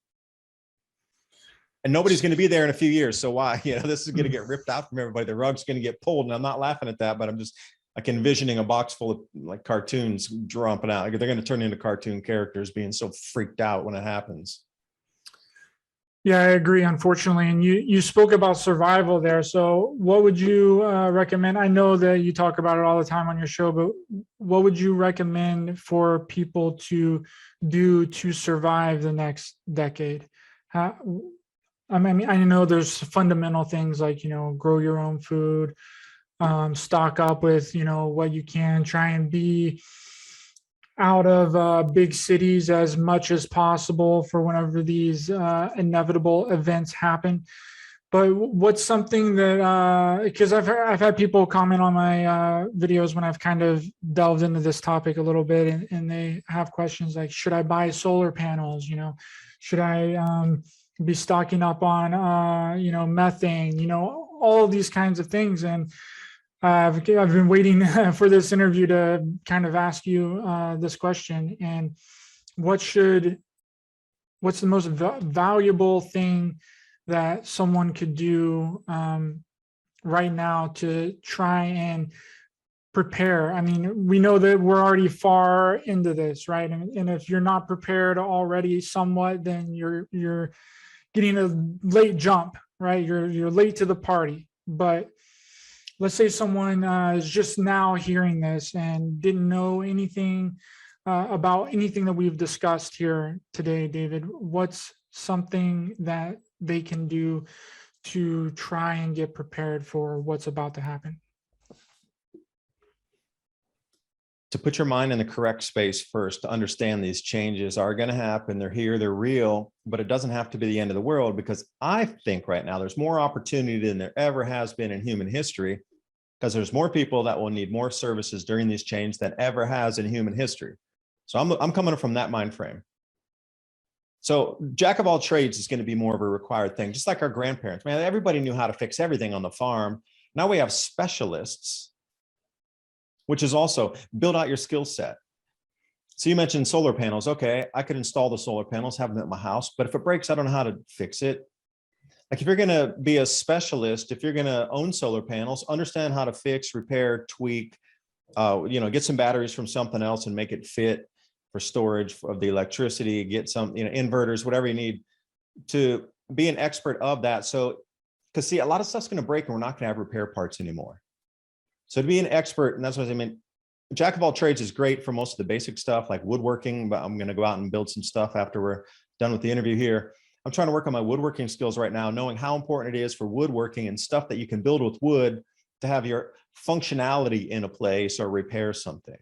And nobody's going to be there in a few years. So why? You know, this is going to get ripped out from everybody. The rug's going to get pulled. And I'm not laughing at that, but I'm just like envisioning a box full of like cartoons dropping out. Like, they're going to turn into cartoon characters being so freaked out when it happens. Yeah, I agree, unfortunately. And you spoke about survival there. So what would you recommend? I know that you talk about it all the time on your show, but what would you recommend for people to do to survive the next decade? I mean, I know there's fundamental things like, you know, grow your own food, stock up with, you know, what you can, try and be out of big cities as much as possible for whenever these inevitable events happen. But what's something that, because I've had people comment on my videos when I've kind of delved into this topic a little bit, and they have questions like, should I buy solar panels? Should I be stocking up on methane? All these kinds of things. And I've been waiting for this interview to kind of ask you this question. And what's the most valuable thing that someone could do right now to try and prepare? I mean, we know that we're already far into this, right? And if you're not prepared already somewhat, then you're getting a late jump, right? You're late to the party. But let's say someone is just now hearing this and didn't know anything about anything that we've discussed here today, David. What's something that they can do to try and get prepared for what's about to happen? To put your mind in the correct space first, to understand these changes are going to happen. They're here, they're real, but it doesn't have to be the end of the world, because I think right now there's more opportunity than there ever has been in human history, because there's more people that will need more services during these changes than ever has in human history. So I'm coming from that mind frame. So jack of all trades is going to be more of a required thing, just like our grandparents. Man, everybody knew how to fix everything on the farm. Now we have specialists, which is also build out your skill set. So you mentioned solar panels. Okay, I could install the solar panels, have them at my house, but if it breaks, I don't know how to fix it. Like if you're going to be a specialist, if you're going to own solar panels, understand how to fix, repair, tweak, get some batteries from something else and make it fit for storage of the electricity, get some, inverters, whatever you need to be an expert of that. So, because see, a lot of stuff's going to break and we're not going to have repair parts anymore. So to be an expert, and that's what I mean, jack of all trades is great for most of the basic stuff like woodworking, but I'm going to go out and build some stuff after we're done with the interview here. I'm trying to work on my woodworking skills right now, knowing how important it is for woodworking and stuff that you can build with wood to have your functionality in a place or repair something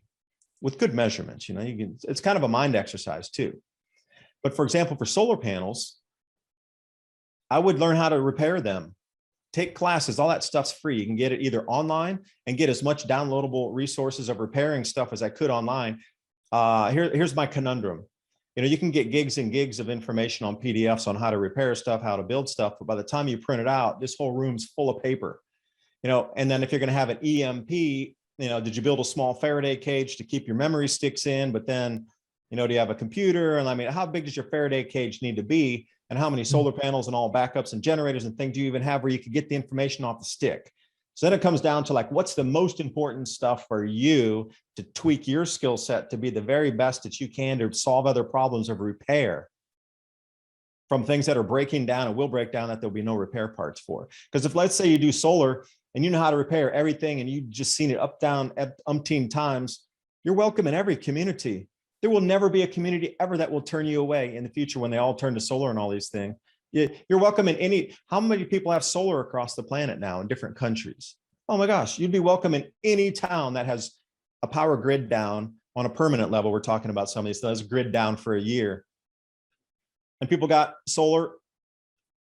with good measurements. It's kind of a mind exercise too. But for example, for solar panels, I would learn how to repair them. Take classes, all that stuff's free. You can get it either online and get as much downloadable resources of repairing stuff as I could online. Here's my conundrum. You can get gigs and gigs of information on PDFs on how to repair stuff, how to build stuff. But by the time you print it out, this whole room's full of paper. And then if you're going to have an EMP, did you build a small Faraday cage to keep your memory sticks in? But then, do you have a computer? And I mean, how big does your Faraday cage need to be? And how many solar panels and all backups and generators and things do you even have where you could get the information off the stick? So then it comes down to like, what's the most important stuff for you to tweak your skill set to be the very best that you can to solve other problems of repair from things that are breaking down and will break down that there'll be no repair parts for. Because if let's say you do solar and you know how to repair everything and you've just seen it up, down, umpteen times, you're welcome in every community. There will never be a community ever that will turn you away in the future when they all turn to solar and all these things. You're welcome in any, how many people have solar across the planet now in different countries? Oh my gosh, you'd be welcome in any town that has a power grid down on a permanent level. We're talking about some of these, that's grid down for a year. And people got solar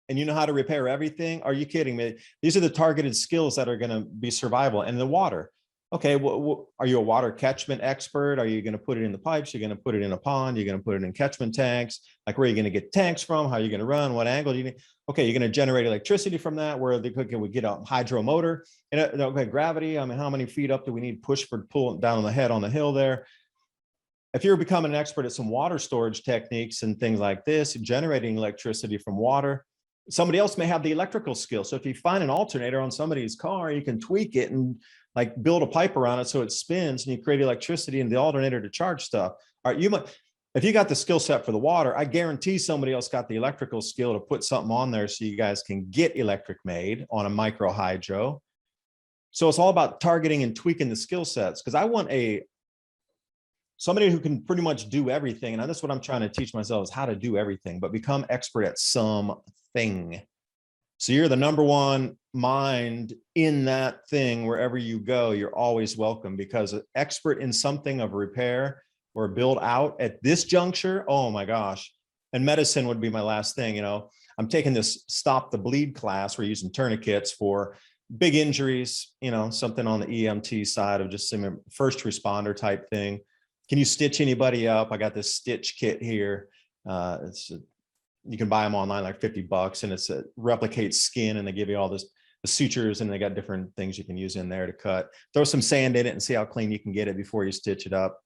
and you know how to repair everything. Are you kidding me? These are the targeted skills that are going to be survival. And the water. Okay, well, are you a water catchment expert? Are you going to put it in the pipes? You're going to put it in a pond? You're going to put it in catchment tanks? Like where are you going to get tanks from? How are you going to run? What angle do you need? Okay, you're going to generate electricity from that. Where can we get a hydro motor? And okay, gravity. I mean, how many feet up do we need push for pull down on the head on the hill there? If you're becoming an expert at some water storage techniques and things like this, generating electricity from water, somebody else may have the electrical skill. So if you find an alternator on somebody's car, you can tweak it and like build a pipe around it so it spins and you create electricity in the alternator to charge stuff. All right, if you got the skill set for the water, I guarantee somebody else got the electrical skill to put something on there so you guys can get electric made on a micro hydro. So it's all about targeting and tweaking the skill sets, because I want somebody who can pretty much do everything. And that's what I'm trying to teach myself, is how to do everything, but become expert at something. So you're the number one mind in that thing. Wherever you go, you're always welcome, because an expert in something of repair or build out at this juncture, oh my gosh. And medicine would be my last thing. I'm taking this stop the bleed class. We're using tourniquets for big injuries, something on the EMT side of just some first responder type thing. Can you stitch anybody up? I got this stitch kit here. You can buy them online, like $50, and it replicates skin, and they give you all the sutures, and they got different things you can use in there to cut. Throw some sand in it and see how clean you can get it before you stitch it up.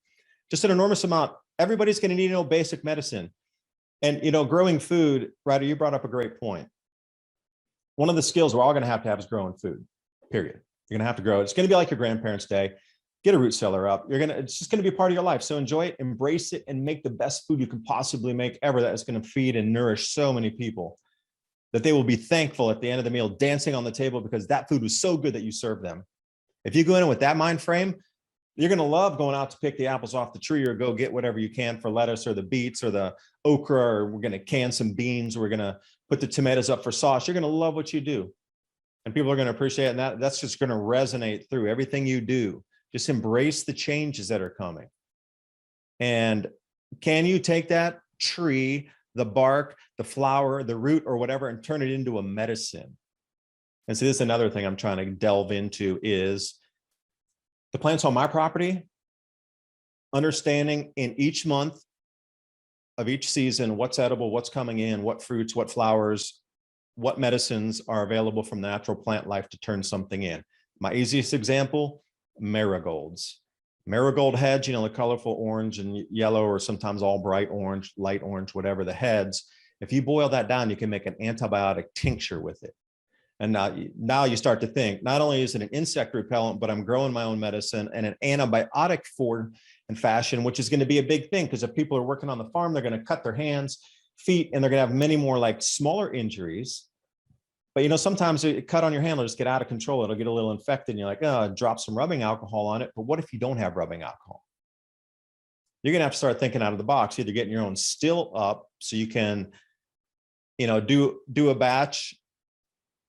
Just an enormous amount. Everybody's going to need to know basic medicine. And, growing food, Ryder, you brought up a great point. One of the skills we're all going to have is growing food, period. You're going to have to grow it. It's going to be like your grandparents' day. Get a root cellar up. It's just going to be part of your life. So enjoy it, embrace it, and make the best food you can possibly make ever that is going to feed and nourish so many people that they will be thankful at the end of the meal, dancing on the table because that food was so good that you served them. If you go in with that mind frame, you're going to love going out to pick the apples off the tree or go get whatever you can for lettuce or the beets or the okra, or we're going to can some beans. We're going to put the tomatoes up for sauce. You're going to love what you do. And people are going to appreciate it. And that's just going to resonate through everything you do. Just embrace the changes that are coming. And can you take that tree, the bark, the flower, the root, or whatever, and turn it into a medicine? And so this is another thing I'm trying to delve into is the plants on my property, understanding in each month of each season, what's edible, what's coming in, what fruits, what flowers, what medicines are available from natural plant life to turn something in. My easiest example, marigolds. Marigold heads, the colorful orange and yellow, or sometimes all bright orange, light orange, whatever the heads. If you boil that down, you can make an antibiotic tincture with it. And now you start to think, not only is it an insect repellent, but I'm growing my own medicine and an antibiotic form and fashion, which is going to be a big thing, because if people are working on the farm, they're going to cut their hands, feet, and they're going to have many more like smaller injuries. But sometimes a cut on your hand will just get out of control. It'll get a little infected and you're like, oh, drop some rubbing alcohol on it. But what if you don't have rubbing alcohol? You're going to have to start thinking out of the box, either getting your own still up so you can, do a batch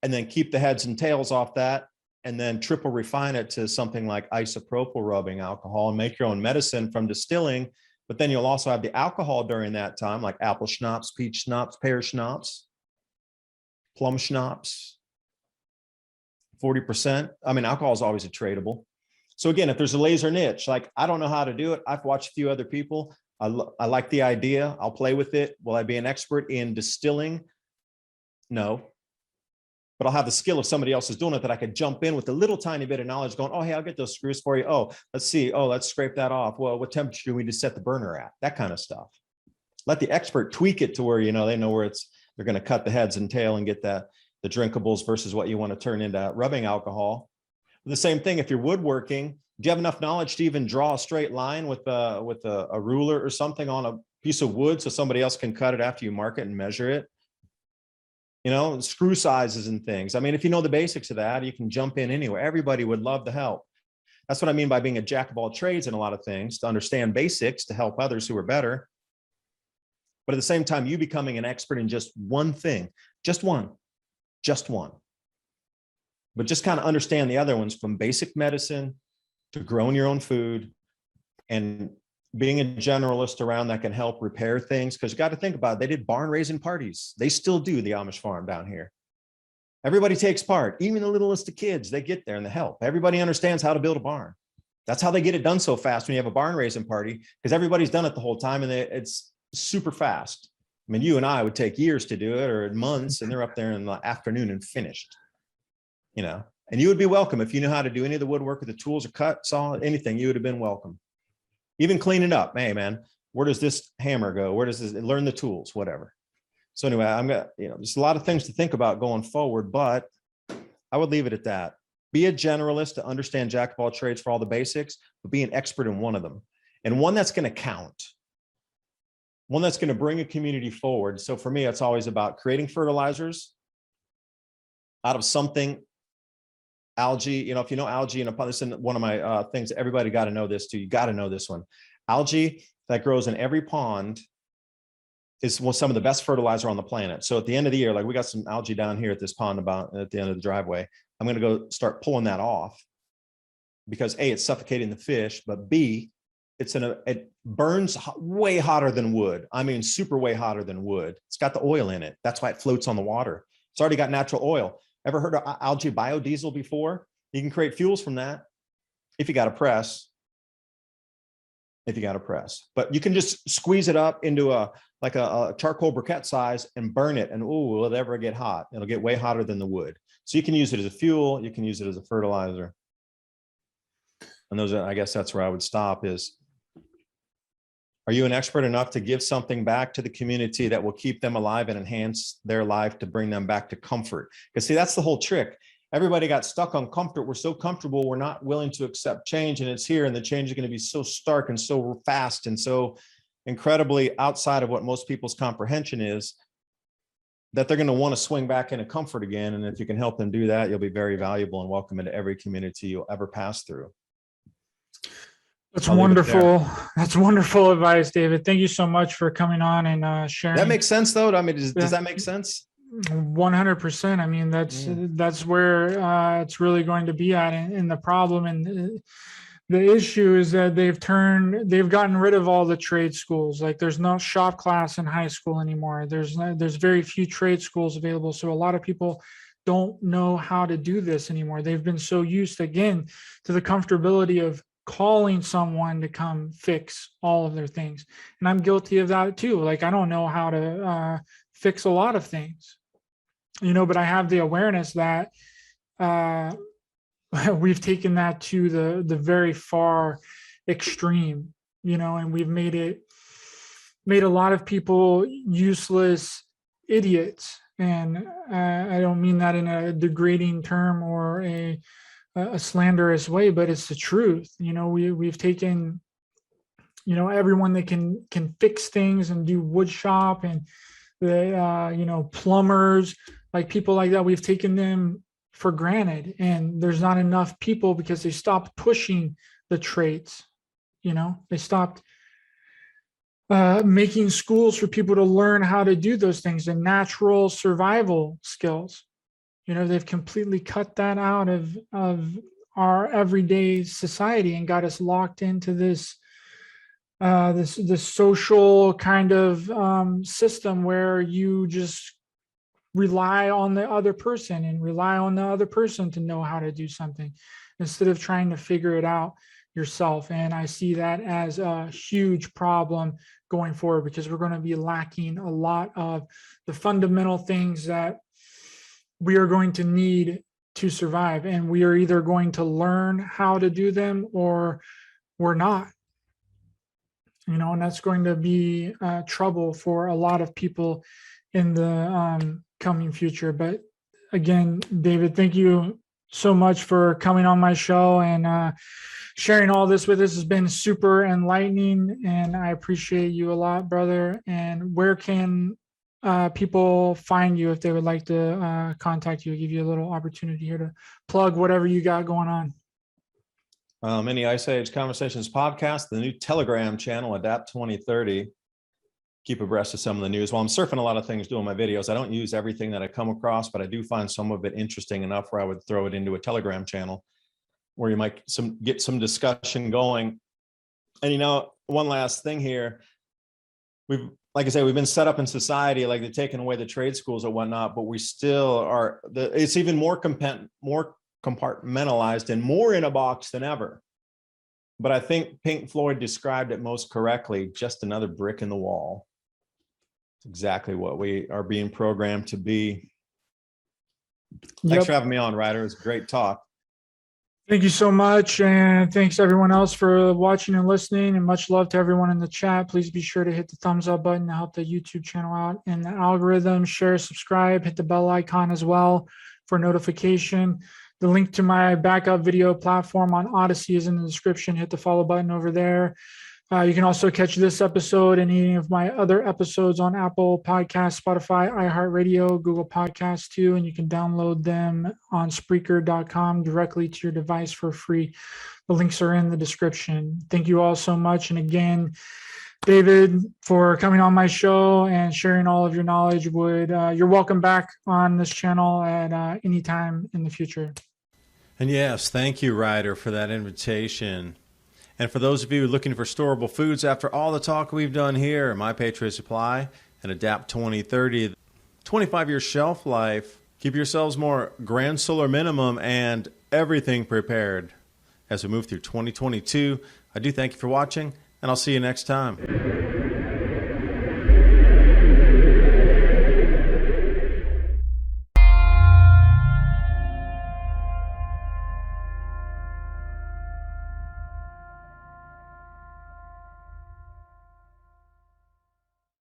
and then keep the heads and tails off that, and then triple refine it to something like isopropyl rubbing alcohol and make your own medicine from distilling. But then you'll also have the alcohol during that time, like apple schnapps, peach schnapps, pear schnapps, plum schnapps, 40%. Alcohol is always a tradable. So again, if there's a laser niche, like I don't know how to do it. I've watched a few other people. I like the idea. I'll play with it. Will I be an expert in distilling? No. But I'll have the skill if somebody else is doing it that I could jump in with a little tiny bit of knowledge going, oh, hey, I'll get those screws for you. Oh, let's see. Oh, let's scrape that off. Well, what temperature do we need to set the burner at? That kind of stuff. Let the expert tweak it to where, they know where they're going to cut the heads and tail and get the drinkables versus what you want to turn into rubbing alcohol. The same thing, if you're woodworking, do you have enough knowledge to even draw a straight line with a ruler or something on a piece of wood so somebody else can cut it after you mark it and measure it? Screw sizes and things. If you know the basics of that, you can jump in anywhere. Everybody would love to help. That's what I mean by being a jack of all trades in a lot of things, to understand basics, to help others who are better. But at the same time, you becoming an expert in just one thing, just one. But just kind of understand the other ones, from basic medicine to growing your own food and being a generalist around that can help repair things. Because you got to think about it, they did barn raising parties. They still do, the Amish farm down here. Everybody takes part, even the littlest of kids, they get there and they help. Everybody understands how to build a barn. That's how they get it done so fast when you have a barn raising party, because everybody's done it the whole time and it's super fast. You and I would take years to do it, or months, and they're up there in the afternoon and finished. And you would be welcome if you knew how to do any of the woodwork or the tools or cut, saw, anything, you would have been welcome. Even clean it up. Hey man, where does this hammer go? Where does this, learn the tools, whatever. So anyway, I'm gonna, there's a lot of things to think about going forward, but I would leave it at that. Be a generalist to understand jack of all trades for all the basics, but be an expert in one of them, and one that's going to count, one that's going to bring a community forward. So for me, it's always about creating fertilizers out of something. Algae, if you know algae, and this is one of my things, everybody got to know this too. You got to know this one. Algae that grows in every pond is some of the best fertilizer on the planet. So at the end of the year, like we got some algae down here at this pond about at the end of the driveway. I'm going to go start pulling that off because A, it's suffocating the fish, but B, it burns way hotter than wood. I mean, super way hotter than wood. It's got the oil in it. That's why it floats on the water. It's already got natural oil. Ever heard of algae biodiesel before? You can create fuels from that if you got a press. But you can just squeeze it up into a charcoal briquette size and burn it, and will it ever get hot? It'll get way hotter than the wood. So you can use it as a fuel. You can use it as a fertilizer. And I guess that's where I would stop is, are you an expert enough to give something back to the community that will keep them alive and enhance their life to bring them back to comfort? Because see, that's the whole trick. Everybody got stuck on comfort. We're so comfortable. We're not willing to accept change, and it's here. And the change is going to be so stark and so fast and so incredibly outside of what most people's comprehension is, that they're going to want to swing back into comfort again. And if you can help them do that, you'll be very valuable and welcome into every community you'll ever pass through. That's wonderful. That's wonderful advice, David. Thank you so much for coming on and sharing. That makes sense, though. I mean, does that make sense? 100%. I mean, that's where it's really going to be at. And the problem and the issue is that they've gotten rid of all the trade schools. Like, there's no shop class in high school anymore. There's very few trade schools available. So a lot of people don't know how to do this anymore. They've been so used, again, to the comfortability of calling someone to come fix all of their things. And I'm guilty of that too. Like, I don't know how to fix a lot of things, but I have the awareness that we've taken that to the very far extreme, and we've made a lot of people useless idiots. And I don't mean that in a degrading term or a slanderous way, but it's the truth. We've taken, everyone that can fix things and do wood shop and the, plumbers, like people like that, we've taken them for granted. And there's not enough people because they stopped pushing the traits. They stopped making schools for people to learn how to do those things, the natural survival skills. They've completely cut that out of our everyday society and got us locked into this social kind of system where you just rely on the other person and rely on the other person to know how to do something instead of trying to figure it out yourself. And I see that as a huge problem going forward, because we're going to be lacking a lot of the fundamental things that we are going to need to survive. And we are either going to learn how to do them or we're not. And that's going to be trouble for a lot of people in the coming future. But again, David, thank you so much for coming on my show and sharing all this with us. Has been super enlightening, and I appreciate you a lot, brother. And where can people find you if they would like to contact you? I'll give you a little opportunity here to plug whatever you got going on. Mini Ice Age Conversations podcast, the new Telegram channel, Adapt 2030. Keep abreast of some of the news. While I'm surfing a lot of things doing my videos, I don't use everything that I come across, but I do find some of it interesting enough where I would throw it into a Telegram channel where you might get some discussion going. And one last thing here. Like I say, we've been set up in society, like they're taking away the trade schools or whatnot, but we still are. It's even more compartmentalized and more in a box than ever. But I think Pink Floyd described it most correctly: just another brick in the wall. It's exactly what we are being programmed to be. Thanks for having me on, Ryder. It was a great talk. Thank you so much. And thanks everyone else for watching and listening, and much love to everyone in the chat. Please be sure to hit the thumbs up button to help the YouTube channel out in the algorithm. Share, subscribe, hit the bell icon as well for notification. The link to my backup video platform on Odyssey is in the description. Hit the follow button over there. You can also catch this episode and any of my other episodes on Apple Podcasts, Spotify, iHeartRadio, Google Podcasts too, and you can download them on Spreaker.com directly to your device for free. The links are in the description. Thank you all so much. And again, David, for coming on my show and sharing all of your knowledge. You're welcome back on this channel at any time in the future. And yes, thank you, Ryder, for that invitation. And for those of you looking for storable foods after all the talk we've done here, My Patriot Supply and Adapt 2030, 25-year shelf life. Keep yourselves more grand solar minimum and everything prepared as we move through 2022. I do thank you for watching, and I'll see you next time.